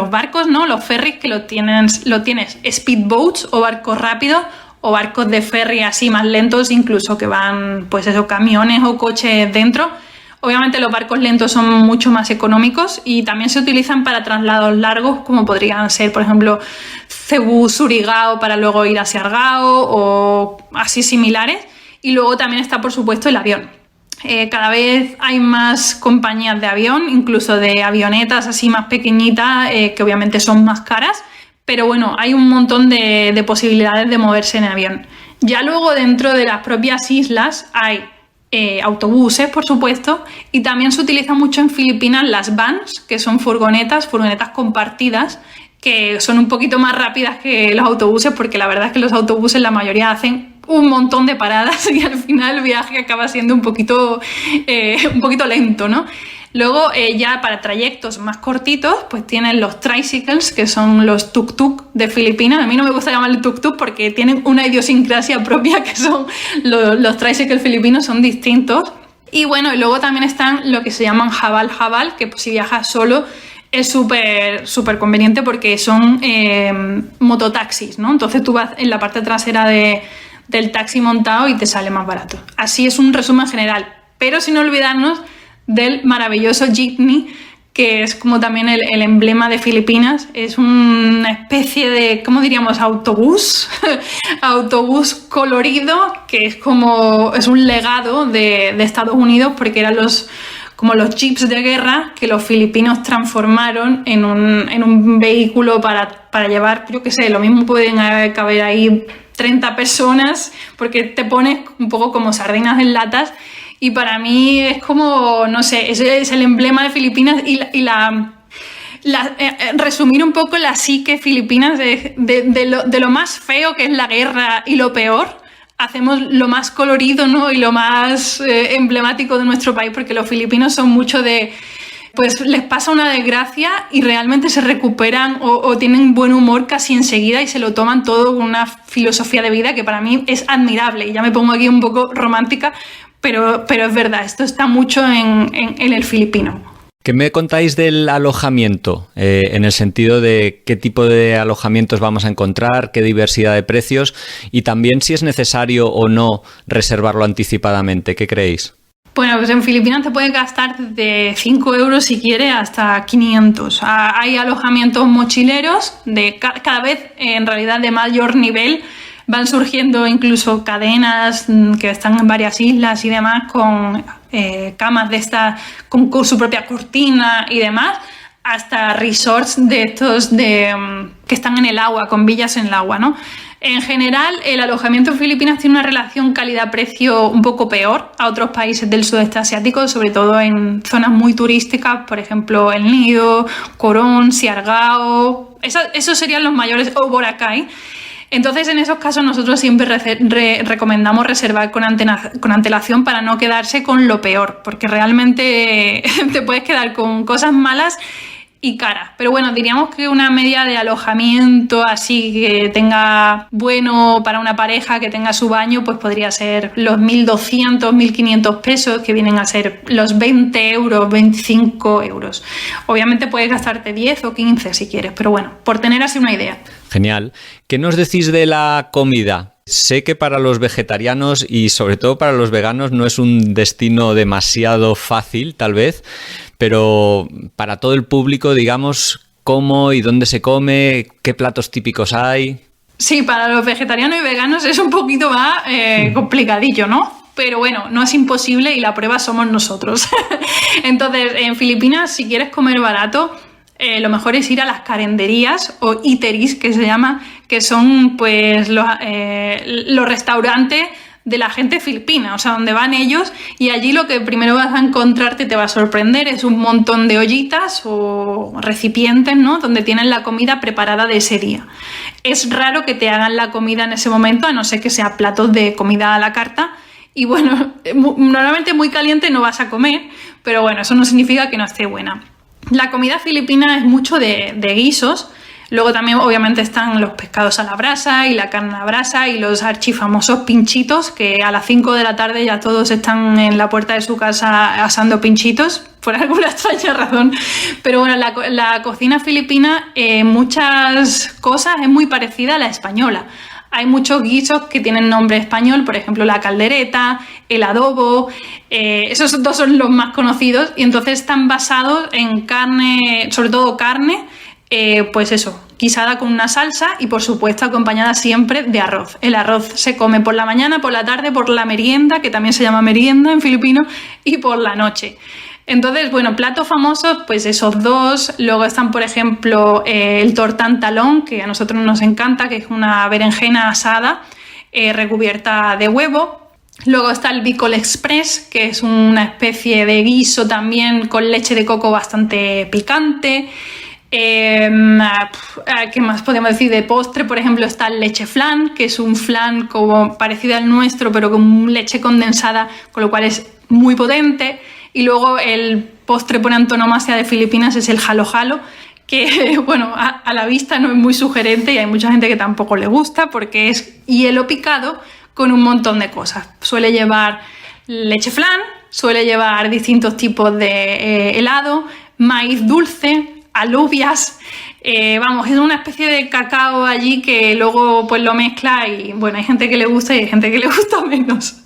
barcos, ¿no? Los ferries que lo tienes speedboats o barcos rápidos o barcos de ferry así más lentos, incluso que van, pues eso, camiones o coches dentro. Obviamente los barcos lentos son mucho más económicos y también se utilizan para traslados largos, como podrían ser, por ejemplo, Cebú-Surigao para luego ir a Siargao o así similares. Y luego también está, por supuesto, el avión. Cada vez hay más compañías de avión, incluso de avionetas así más pequeñitas, que obviamente son más caras. Pero bueno, hay un montón de posibilidades de moverse en avión. Ya luego dentro de las propias islas hay autobuses, por supuesto, y también se utiliza mucho en Filipinas las vans, que son furgonetas compartidas, que son un poquito más rápidas que los autobuses, porque la verdad es que los autobuses la mayoría hacen un montón de paradas y al final el viaje acaba siendo un poquito lento, ¿no? Luego, ya para trayectos más cortitos, pues tienen los tricycles, que son los tuk-tuk de Filipinas. A mí no me gusta llamarle tuk-tuk porque tienen una idiosincrasia propia, que son los tricycles filipinos, son distintos. Y bueno, y luego también están lo que se llaman jabal, que pues, si viajas solo es súper conveniente porque son mototaxis, ¿no? Entonces tú vas en la parte trasera del taxi montado y te sale más barato. Así es un resumen general, pero sin olvidarnos del maravilloso jeepney, que es como también el emblema de Filipinas. Es una especie de, ¿cómo diríamos? Autobús colorido, que es un legado de Estados Unidos, porque eran como los jeeps de guerra que los filipinos transformaron en un vehículo para llevar, yo qué sé, lo mismo pueden caber ahí 30 personas, porque te pones un poco como sardinas en latas. Y para mí es como, no sé, es el emblema de Filipinas resumir un poco la psique filipina de lo más feo que es la guerra y lo peor. Hacemos lo más colorido, ¿no? Y lo más emblemático de nuestro país, porque los filipinos son mucho pues les pasa una desgracia y realmente se recuperan o tienen buen humor casi enseguida y se lo toman todo con una filosofía de vida que para mí es admirable. Y ya me pongo aquí un poco romántica, pero es verdad, esto está mucho en el filipino. ¿Qué me contáis del alojamiento? En el sentido de qué tipo de alojamientos vamos a encontrar, qué diversidad de precios y también si es necesario o no reservarlo anticipadamente. ¿Qué creéis? Bueno, pues en Filipinas te puedes gastar de 5 euros si quieres hasta 500. Hay alojamientos mochileros cada vez en realidad de mayor nivel. Van surgiendo incluso cadenas que están en varias islas y demás con camas de estas con su propia cortina y demás, hasta resorts de estos que están en el agua, con villas en el agua, ¿no? En general, el alojamiento en Filipinas tiene una relación calidad-precio un poco peor a otros países del sudeste asiático, sobre todo en zonas muy turísticas, por ejemplo, El Nido, Coron, Siargao. Esos serían los mayores, o Boracay. Entonces, en esos casos nosotros siempre recomendamos reservar con antelación para no quedarse con lo peor, porque realmente te puedes quedar con cosas malas y caras. Pero bueno, diríamos que una media de alojamiento así que tenga bueno para una pareja, que tenga su baño, pues podría ser los 1.200, 1.500 pesos, que vienen a ser los 20 euros, 25 euros. Obviamente puedes gastarte 10 o 15 si quieres, pero bueno, por tener así una idea. Genial. ¿Qué nos decís de la comida? Sé que para los vegetarianos y sobre todo para los veganos no es un destino demasiado fácil, tal vez, pero para todo el público, digamos, ¿cómo y dónde se come? ¿Qué platos típicos hay? Sí, para los vegetarianos y veganos es un poquito más complicadillo, ¿no? Pero bueno, no es imposible y la prueba somos nosotros. Entonces, en Filipinas, si quieres comer barato, lo mejor es ir a las carenderías o eateries, que se llama, que son pues los restaurantes de la gente filipina, o sea, donde van ellos, y allí lo que primero vas a encontrarte, te va a sorprender, es un montón de ollitas o recipientes, ¿no?, donde tienen la comida preparada de ese día. Es raro que te hagan la comida en ese momento, a no ser que sea platos de comida a la carta, y bueno, normalmente muy caliente no vas a comer, pero bueno, eso no significa que no esté buena. La comida filipina es mucho de guisos. Luego también obviamente están los pescados a la brasa y la carne a la brasa y los archifamosos pinchitos, que a las 5 de la tarde ya todos están en la puerta de su casa asando pinchitos, por alguna extraña razón. Pero bueno, la cocina filipina en muchas cosas es muy parecida a la española. Hay muchos guisos que tienen nombre español, por ejemplo la caldereta, el adobo, esos dos son los más conocidos y entonces están basados en carne, sobre todo carne, pues eso, guisada con una salsa y por supuesto acompañada siempre de arroz. El arroz se come por la mañana, por la tarde, por la merienda, que también se llama merienda en filipino, y por la noche. Entonces, bueno, platos famosos, pues esos dos. Luego están, por ejemplo, el tortán talón, que a nosotros nos encanta, que es una berenjena asada recubierta de huevo. Luego está el Bicol Express, que es una especie de guiso también con leche de coco bastante picante. ¿Qué más podemos decir? De postre, por ejemplo, está el leche flan, que es un flan como parecido al nuestro, pero con leche condensada, con lo cual es muy potente. Y luego el postre por antonomasia de Filipinas es el halo halo, que bueno, a la vista no es muy sugerente y hay mucha gente que tampoco le gusta porque es hielo picado con un montón de cosas. Suele llevar leche flan, suele llevar distintos tipos de helado, maíz dulce, alubias, vamos, es una especie de cacao allí que luego pues lo mezcla y bueno, hay gente que le gusta y hay gente que le gusta menos.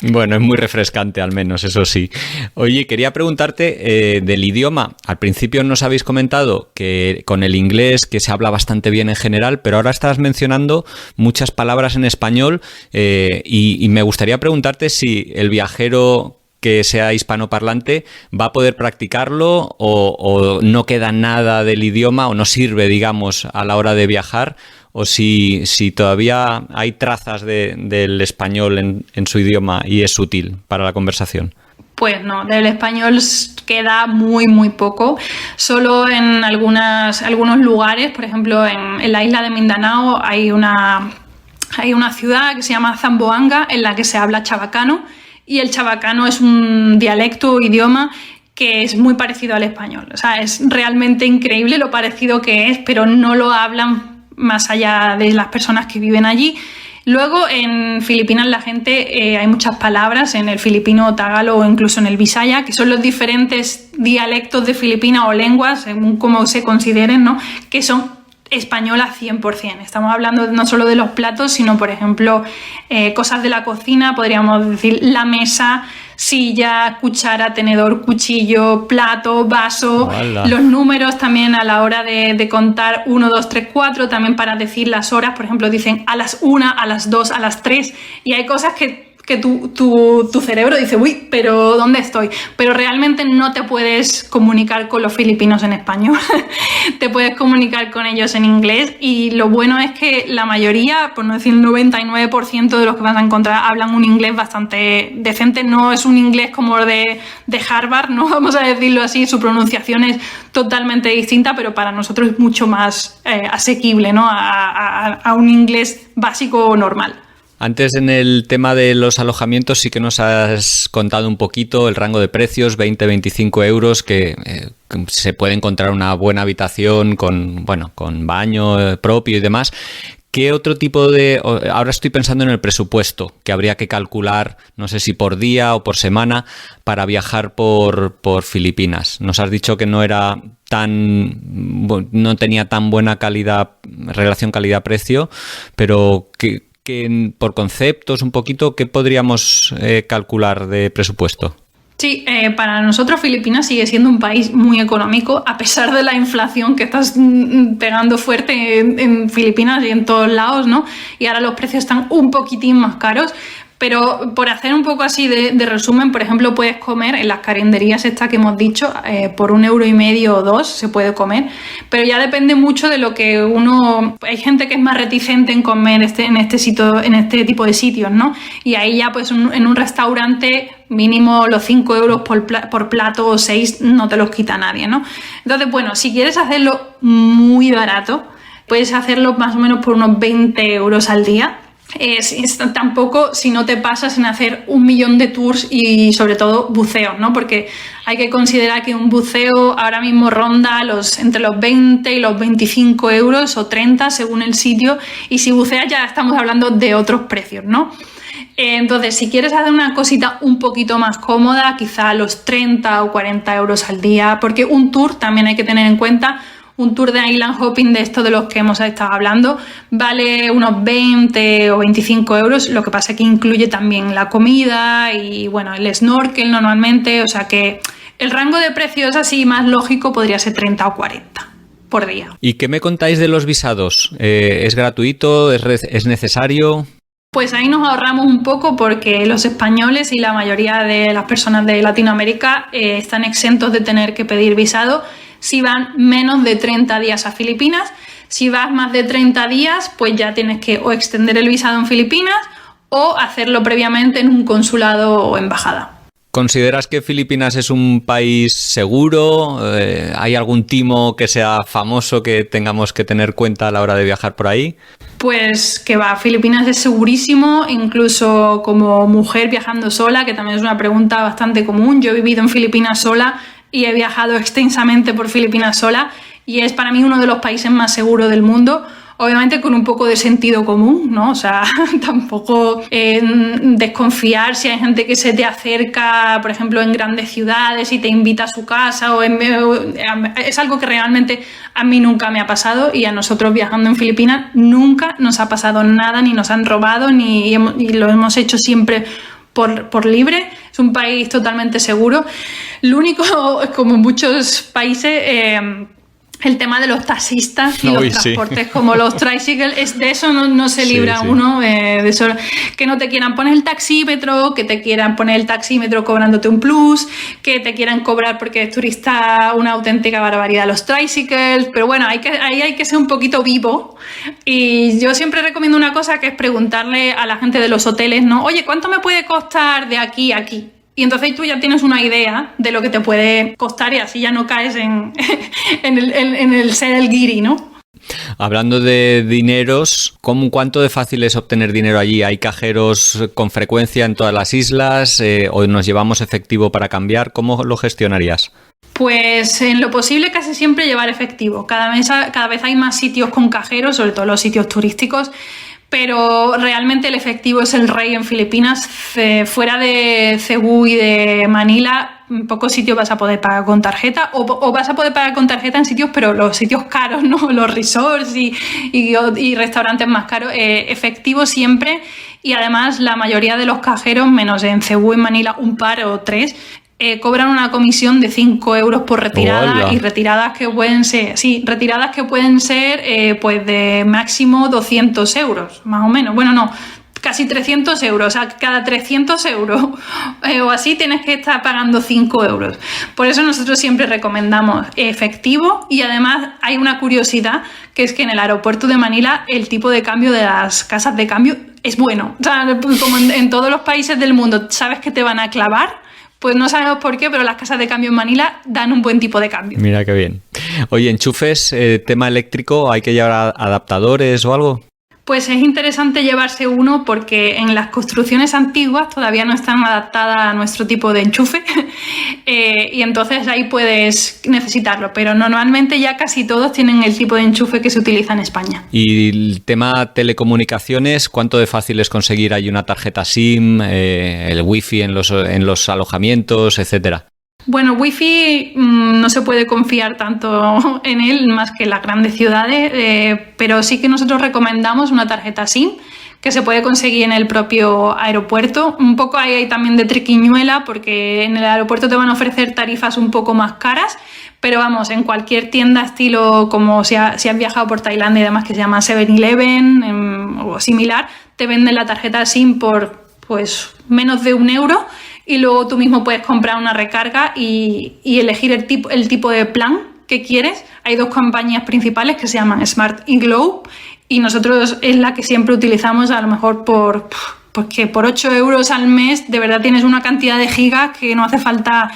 Bueno, es muy refrescante al menos, eso sí. Oye, quería preguntarte del idioma. Al principio nos habéis comentado que con el inglés que se habla bastante bien en general, pero ahora estás mencionando muchas palabras en español y me gustaría preguntarte si el viajero que sea hispanoparlante va a poder practicarlo o no queda nada del idioma o no sirve, digamos, a la hora de viajar, o si todavía hay trazas del español en su idioma y es útil para la conversación. Pues no, del español queda muy, muy poco. Solo en algunos lugares, por ejemplo, en la isla de Mindanao hay una ciudad que se llama Zamboanga en la que se habla chabacano. Y el chabacano es un dialecto o idioma que es muy parecido al español. O sea, es realmente increíble lo parecido que es, pero no lo hablan más allá de las personas que viven allí. Luego, en Filipinas la gente, hay muchas palabras en el filipino tagalo o incluso en el bisaya, que son los diferentes dialectos de Filipinas o lenguas, según cómo se consideren, ¿no?, que son española 100%. Estamos hablando no solo de los platos, sino, por ejemplo, cosas de la cocina, podríamos decir la mesa, silla, cuchara, tenedor, cuchillo, plato, vaso. ¡Hola! Los números también a la hora de contar 1, 2, 3, 4, también para decir las horas, por ejemplo, dicen a las 1, a las 2, a las 3, y hay cosas que tu cerebro dice, uy, pero ¿dónde estoy? Pero realmente no te puedes comunicar con los filipinos en español, te puedes comunicar con ellos en inglés, y lo bueno es que la mayoría, por no decir el 99% de los que vas a encontrar, hablan un inglés bastante decente. No es un inglés como de Harvard, no vamos a decirlo así, su pronunciación es totalmente distinta, pero para nosotros es mucho más asequible, ¿no?, a un inglés básico o normal. Antes, en el tema de los alojamientos, sí que nos has contado un poquito el rango de precios, 20-25 euros, que se puede encontrar una buena habitación con baño propio y demás. ¿Qué otro tipo de...? Ahora estoy pensando en el presupuesto que habría que calcular, no sé si por día o por semana, para viajar por Filipinas. Nos has dicho que no tenía tan buena relación calidad-precio, pero que por conceptos un poquito, ¿qué podríamos calcular de presupuesto? Sí, para nosotros Filipinas sigue siendo un país muy económico, a pesar de la inflación que estás pegando fuerte en Filipinas y en todos lados, ¿no? Y ahora los precios están un poquitín más caros, Pero por hacer un poco así de resumen, por ejemplo, puedes comer en las carenderías estas que hemos dicho, por 1,50 € o 2 se puede comer, pero ya depende mucho de lo que uno... Hay gente que es más reticente en comer en este tipo de sitios, ¿no? Y ahí ya pues en un restaurante mínimo los 5 € por plato o 6 no te los quita nadie, ¿no? Entonces, bueno, si quieres hacerlo muy barato, puedes hacerlo más o menos por unos 20 € al día. Tampoco si no te pasas en hacer 1 millón de tours y sobre todo buceos, ¿no? Porque hay que considerar que un buceo ahora mismo ronda entre los 20 y los 25 € o 30 según el sitio, y si buceas ya estamos hablando de otros precios, ¿no? Entonces, si quieres hacer una cosita un poquito más cómoda, quizá los 30 o 40 € al día, porque un tour también hay que tener en cuenta. Un tour de island hopping de esto de los que hemos estado hablando vale unos 20 o 25 €, lo que pasa es que incluye también la comida y bueno, el snorkel normalmente, o sea que el rango de precios así más lógico podría ser 30 o 40 por día. ¿Y qué me contáis de los visados? ¿Es gratuito? ¿Es necesario? Pues ahí nos ahorramos un poco porque los españoles y la mayoría de las personas de Latinoamérica están exentos de tener que pedir visado si van menos de 30 días a Filipinas. Si vas más de 30 días, pues ya tienes que o extender el visado en Filipinas o hacerlo previamente en un consulado o embajada. ¿Consideras que Filipinas es un país seguro? ¿Hay algún timo que sea famoso que tengamos que tener cuenta a la hora de viajar por ahí? Pues que va, Filipinas es segurísimo, incluso como mujer viajando sola, que también es una pregunta bastante común. Yo he vivido en Filipinas sola y he viajado extensamente por Filipinas sola y es para mí uno de los países más seguros del mundo, obviamente con un poco de sentido común, ¿no? O sea, tampoco desconfiar si hay gente que se te acerca, por ejemplo, en grandes ciudades y te invita a su casa es algo que realmente a mí nunca me ha pasado y a nosotros viajando en Filipinas nunca nos ha pasado nada, ni nos han robado, y lo hemos hecho siempre por libre. Es un país totalmente seguro. Lo único, como en muchos países, el tema de los taxistas y los transportes como los tricycles, de eso no se libra uno, de eso, que no te quieran poner el taxímetro, que te quieran poner el taxímetro cobrándote un plus, que te quieran cobrar porque eres turista, una auténtica barbaridad los tricycles, pero bueno, ahí hay que ser un poquito vivo, y yo siempre recomiendo una cosa que es preguntarle a la gente de los hoteles, ¿no? Oye, ¿cuánto me puede costar de aquí a aquí? Y entonces tú ya tienes una idea de lo que te puede costar y así ya no caes en el ser el guiri, ¿no? Hablando de dineros, ¿cuánto de fácil es obtener dinero allí? ¿Hay cajeros con frecuencia en todas las islas? ¿O nos llevamos efectivo para cambiar? ¿Cómo lo gestionarías? Pues en lo posible casi siempre llevar efectivo. Cada vez hay más sitios con cajeros, sobre todo los sitios turísticos, pero realmente el efectivo es el rey en Filipinas. Fuera de Cebú y de Manila, en pocos sitios vas a poder pagar con tarjeta o vas a poder pagar con tarjeta en sitios, pero los sitios caros, ¿no? Los resorts y restaurantes más caros, efectivo siempre. Y además la mayoría de los cajeros, menos en Cebú y Manila, un par o tres, cobran una comisión de 5 € por retirada. ¡Hola! Y retiradas que pueden ser pues de máximo 200 €, más o menos. Bueno, no, casi 300 €, o sea, cada 300 € o así tienes que estar pagando 5 €. Por eso nosotros siempre recomendamos efectivo, y además hay una curiosidad, que es que en el aeropuerto de Manila el tipo de cambio de las casas de cambio es bueno. O sea, como en todos los países del mundo sabes que te van a clavar, pues no sabemos por qué, pero las casas de cambio en Manila dan un buen tipo de cambio. Mira qué bien. Oye, enchufes, tema eléctrico, ¿hay que llevar adaptadores o algo? Pues es interesante llevarse uno porque en las construcciones antiguas todavía no están adaptadas a nuestro tipo de enchufe y entonces ahí puedes necesitarlo, pero normalmente ya casi todos tienen el tipo de enchufe que se utiliza en España. Y el tema telecomunicaciones, ¿cuánto de fácil es conseguir ahí una tarjeta SIM, el wifi en los alojamientos, etcétera? Bueno, Wi-Fi no se puede confiar tanto en él más que en las grandes ciudades, pero sí que nosotros recomendamos una tarjeta SIM que se puede conseguir en el propio aeropuerto. Un poco hay también de triquiñuela porque en el aeropuerto te van a ofrecer tarifas un poco más caras, pero vamos, en cualquier tienda estilo como si has viajado por Tailandia y demás, que se llama 7-Eleven o similar, te venden la tarjeta SIM por pues menos de €1, y luego tú mismo puedes comprar una recarga y elegir el tipo de plan que quieres. Hay 2 compañías principales que se llaman Smart y Globe, y nosotros es la que siempre utilizamos, a lo mejor porque por €8 al mes de verdad tienes una cantidad de gigas que no hace falta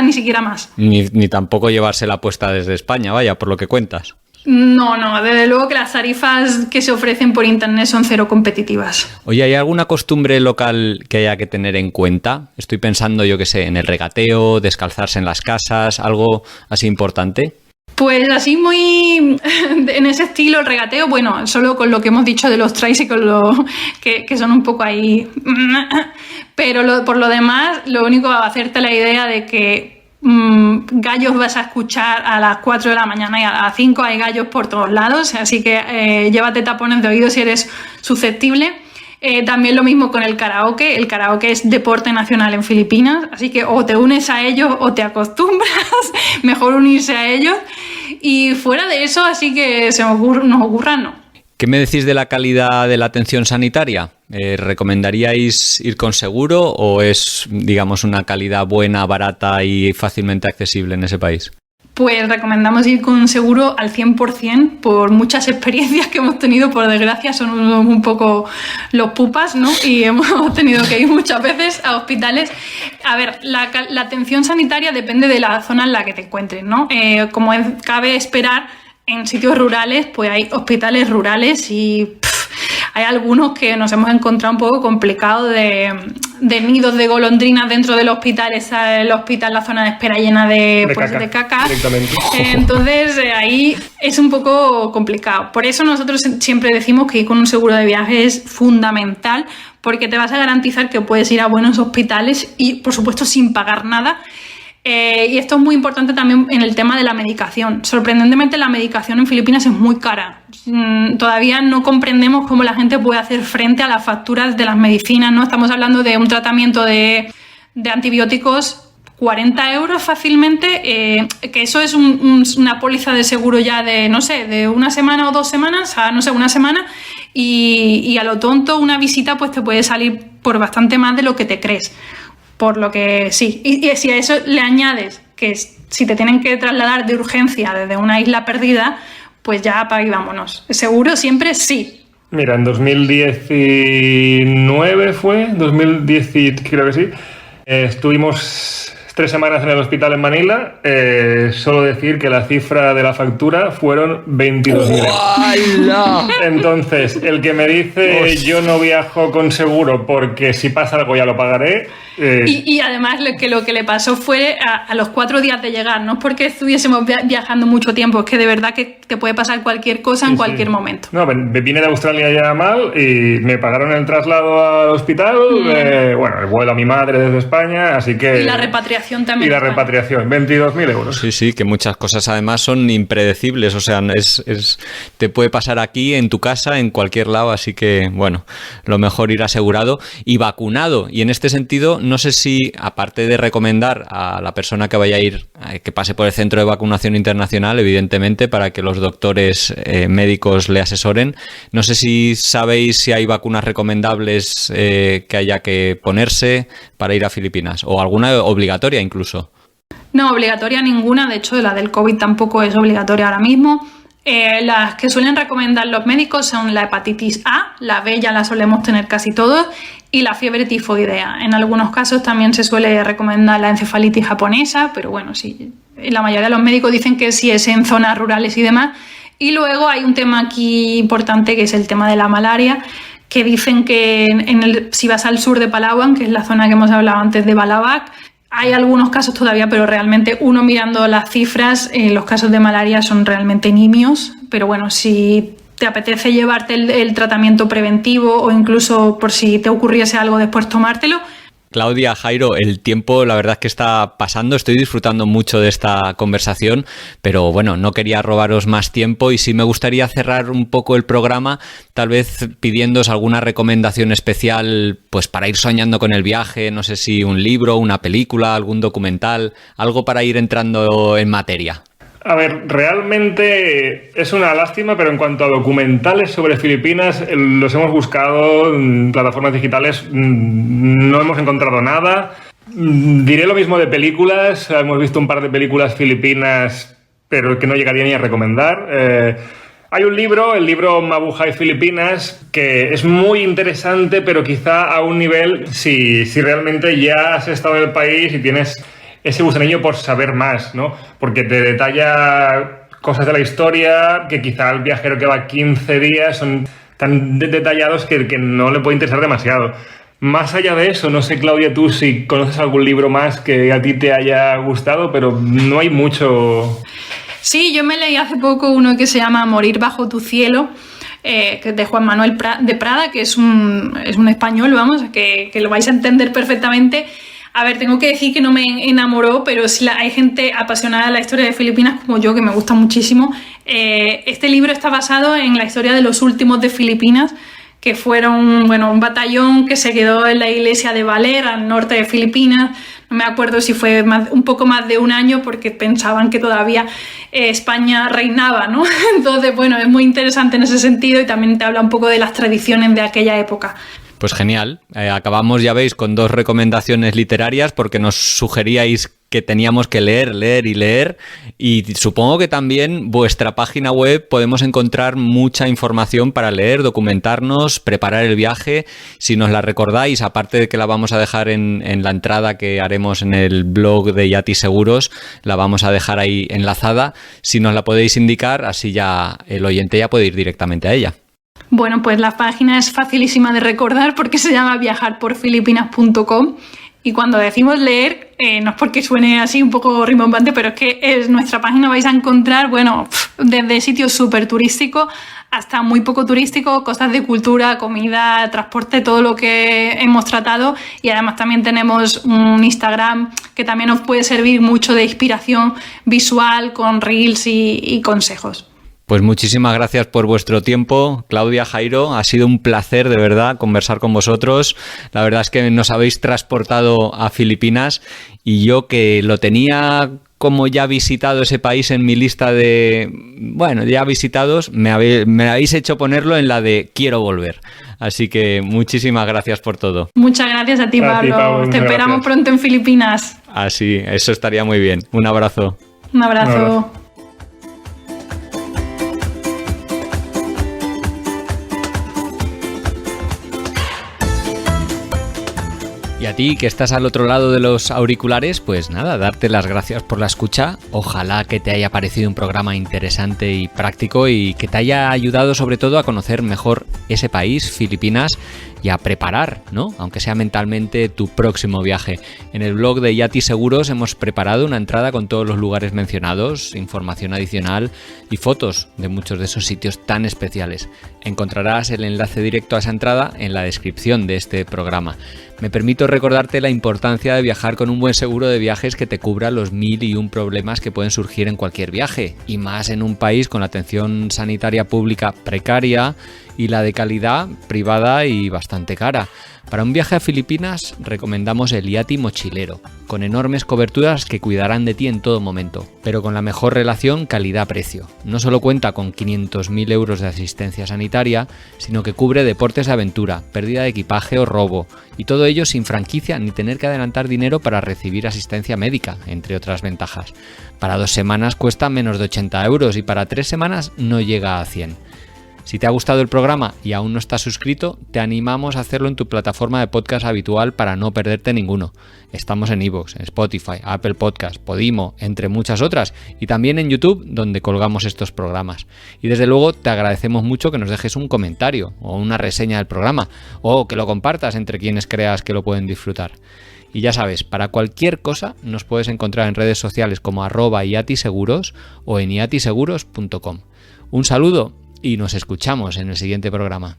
ni siquiera más. Ni tampoco llevársela puesta desde España, vaya, por lo que cuentas. No, desde luego que las tarifas que se ofrecen por internet son cero competitivas. Oye, ¿hay alguna costumbre local que haya que tener en cuenta? Estoy pensando, yo qué sé, en el regateo, descalzarse en las casas, algo así importante. Pues así muy en ese estilo, el regateo, bueno, solo con lo que hemos dicho de los tricycles, que son un poco ahí, pero por lo demás, lo único es hacerte la idea de que gallos vas a escuchar a las 4 de la mañana y a las 5 hay gallos por todos lados, así que llévate tapones de oído si eres susceptible. También lo mismo con el karaoke es deporte nacional en Filipinas, así que o te unes a ellos o te acostumbras, mejor unirse a ellos. Y fuera de eso, así que nos ocurra, no. ¿Qué me decís de la calidad de la atención sanitaria? ¿Recomendaríais ir con seguro o es, digamos, una calidad buena, barata y fácilmente accesible en ese país? Pues recomendamos ir con seguro al 100% por muchas experiencias que hemos tenido. Por desgracia son un poco los pupas, ¿no? Y hemos tenido que ir muchas veces a hospitales. A ver, la atención sanitaria depende de la zona en la que te encuentres, ¿no? Como cabe esperar, en sitios rurales pues hay hospitales rurales y hay algunos que nos hemos encontrado un poco complicados de nidos de golondrinas dentro del hospital. Está el hospital, la zona de espera llena de caca. Entonces ahí es un poco complicado. Por eso nosotros siempre decimos que ir con un seguro de viaje es fundamental, porque te vas a garantizar que puedes ir a buenos hospitales y, por supuesto, sin pagar nada. Y esto es muy importante también en el tema de la medicación. Sorprendentemente, la medicación en Filipinas es muy cara. Todavía no comprendemos cómo la gente puede hacer frente a las facturas de las medicinas, ¿no? Estamos hablando de un tratamiento de antibióticos, 40 € fácilmente, que eso es una póliza de seguro ya de, no sé, de una semana o 2 semanas, una semana, y a lo tonto una visita pues te puede salir por bastante más de lo que te crees. Por lo que sí, y si a eso le añades que si te tienen que trasladar de urgencia desde una isla perdida, pues ya para ahí vámonos. Seguro siempre sí. Mira, en 2019 creo que sí, estuvimos 3 semanas en el hospital en Manila. Solo decir que la cifra de la factura fueron 22.000 €. Entonces, el que me dice yo no viajo con seguro porque si pasa algo ya lo pagaré. Y además lo que le pasó fue a los 4 días de llegar, no es porque estuviésemos viajando mucho tiempo, es que de verdad que te puede pasar cualquier cosa en cualquier momento. No, me vine de Australia ya mal y me pagaron el traslado al hospital, bueno, el vuelo a mi madre desde España, así que... Y la repatriación también. Y la repatriación, 22.000 €. Sí, que muchas cosas además son impredecibles, o sea, te puede pasar aquí, en tu casa, en cualquier lado, así que, bueno, lo mejor ir asegurado y vacunado. Y en este sentido, no sé si, aparte de recomendar a la persona que vaya a ir, que pase por el centro de vacunación internacional, evidentemente, para que los doctores médicos le asesoren, no sé si sabéis si hay vacunas recomendables que haya que ponerse para ir a Filipinas, o alguna obligatoria incluso. No, obligatoria ninguna, de hecho la del COVID tampoco es obligatoria ahora mismo. Las que suelen recomendar los médicos son la hepatitis A, la B ya la solemos tener casi todos, y la fiebre tifoidea. En algunos casos también se suele recomendar la encefalitis japonesa, pero bueno, sí, la mayoría de los médicos dicen que sí es en zonas rurales y demás. Y luego hay un tema aquí importante que es el tema de la malaria, que dicen que si vas al sur de Palawan, que es la zona que hemos hablado antes de Balabac, hay algunos casos todavía, pero realmente uno mirando las cifras, los casos de malaria son realmente nimios. Pero bueno, si te apetece llevarte el tratamiento preventivo o incluso por si te ocurriese algo después tomártelo. Claudia, Jairo, el tiempo la verdad es que está pasando, estoy disfrutando mucho de esta conversación, pero bueno, no quería robaros más tiempo y sí me gustaría cerrar un poco el programa, tal vez pidiéndoos alguna recomendación especial pues para ir soñando con el viaje, no sé si un libro, una película, algún documental, algo para ir entrando en materia. A ver, realmente es una lástima, pero en cuanto a documentales sobre Filipinas, los hemos buscado en plataformas digitales, no hemos encontrado nada. Diré lo mismo de películas, hemos visto un par de películas filipinas, pero que no llegaría ni a recomendar. Hay un libro, el libro Mabuhay Filipinas, que es muy interesante, pero quizá a un nivel, si realmente ya has estado en el país y tienes ese gusanillo por saber más, ¿no? Porque te detalla cosas de la historia que quizá al viajero que va 15 días son tan detallados que no le puede interesar demasiado. Más allá de eso, no sé, Claudia, tú si conoces algún libro más que a ti te haya gustado, pero no hay mucho. Sí, yo me leí hace poco uno que se llama Morir bajo tu cielo, que es de Juan Manuel de Prada, que es un español, vamos, que lo vais a entender perfectamente. A ver, tengo que decir que no me enamoró, pero sí hay gente apasionada de la historia de Filipinas como yo, que me gusta muchísimo. Este libro está basado en la historia de los últimos de Filipinas, que fueron, un batallón que se quedó en la iglesia de Baler, al norte de Filipinas. No me acuerdo si fue un poco más de un año, porque pensaban que todavía España reinaba, ¿no? Entonces, es muy interesante en ese sentido y también te habla un poco de las tradiciones de aquella época. Pues genial. Acabamos, ya veis, con 2 recomendaciones literarias porque nos sugeríais que teníamos que leer y supongo que también vuestra página web podemos encontrar mucha información para leer, documentarnos, preparar el viaje. Si nos la recordáis, aparte de que la vamos a dejar en la entrada que haremos en el blog de Yati Seguros, la vamos a dejar ahí enlazada. Si nos la podéis indicar, así ya el oyente ya puede ir directamente a ella. Bueno, pues la página es facilísima de recordar porque se llama viajarporfilipinas.com y cuando decimos leer, no es porque suene así un poco rimbombante, pero es que en nuestra página vais a encontrar, desde sitios súper turísticos hasta muy poco turísticos, cosas de cultura, comida, transporte, todo lo que hemos tratado, y además también tenemos un Instagram que también os puede servir mucho de inspiración visual con reels y consejos. Pues muchísimas gracias por vuestro tiempo, Claudia, Jairo. Ha sido un placer, de verdad, conversar con vosotros. La verdad es que nos habéis transportado a Filipinas y yo, que lo tenía como ya visitado ese país en mi lista de, ya visitados, me habéis hecho ponerlo en la de quiero volver. Así que muchísimas gracias por todo. Muchas gracias a ti, Pablo. Te esperamos pronto en Filipinas. Así, eso estaría muy bien. Un abrazo. Un abrazo. Y a ti, que estás al otro lado de los auriculares, pues nada, darte las gracias por la escucha. Ojalá que te haya parecido un programa interesante y práctico y que te haya ayudado sobre todo a conocer mejor ese país, Filipinas, y a preparar, ¿no? Aunque sea mentalmente, tu próximo viaje. En el blog de Yati Seguros hemos preparado una entrada con todos los lugares mencionados, información adicional y fotos de muchos de esos sitios tan especiales. Encontrarás el enlace directo a esa entrada en la descripción de este programa. Me permito recordarte la importancia de viajar con un buen seguro de viajes que te cubra los 1001 problemas que pueden surgir en cualquier viaje, y más en un país con la atención sanitaria pública precaria y la de calidad privada y bastante cara. Para un viaje a Filipinas recomendamos el Yati Mochilero, con enormes coberturas que cuidarán de ti en todo momento, pero con la mejor relación calidad-precio. No solo cuenta con 500.000 euros de asistencia sanitaria, sino que cubre deportes de aventura, pérdida de equipaje o robo, y todo ello sin franquicia ni tener que adelantar dinero para recibir asistencia médica, entre otras ventajas. Para 2 semanas cuesta menos de 80 euros y para 3 semanas no llega a 100. Si te ha gustado el programa y aún no estás suscrito, te animamos a hacerlo en tu plataforma de podcast habitual para no perderte ninguno. Estamos en iVoox, en Spotify, Apple Podcast, Podimo, entre muchas otras, y también en YouTube, donde colgamos estos programas. Y desde luego te agradecemos mucho que nos dejes un comentario o una reseña del programa, o que lo compartas entre quienes creas que lo pueden disfrutar. Y ya sabes, para cualquier cosa nos puedes encontrar en redes sociales como @yatiseguros o en yatiseguros.com. Un saludo y nos escuchamos en el siguiente programa.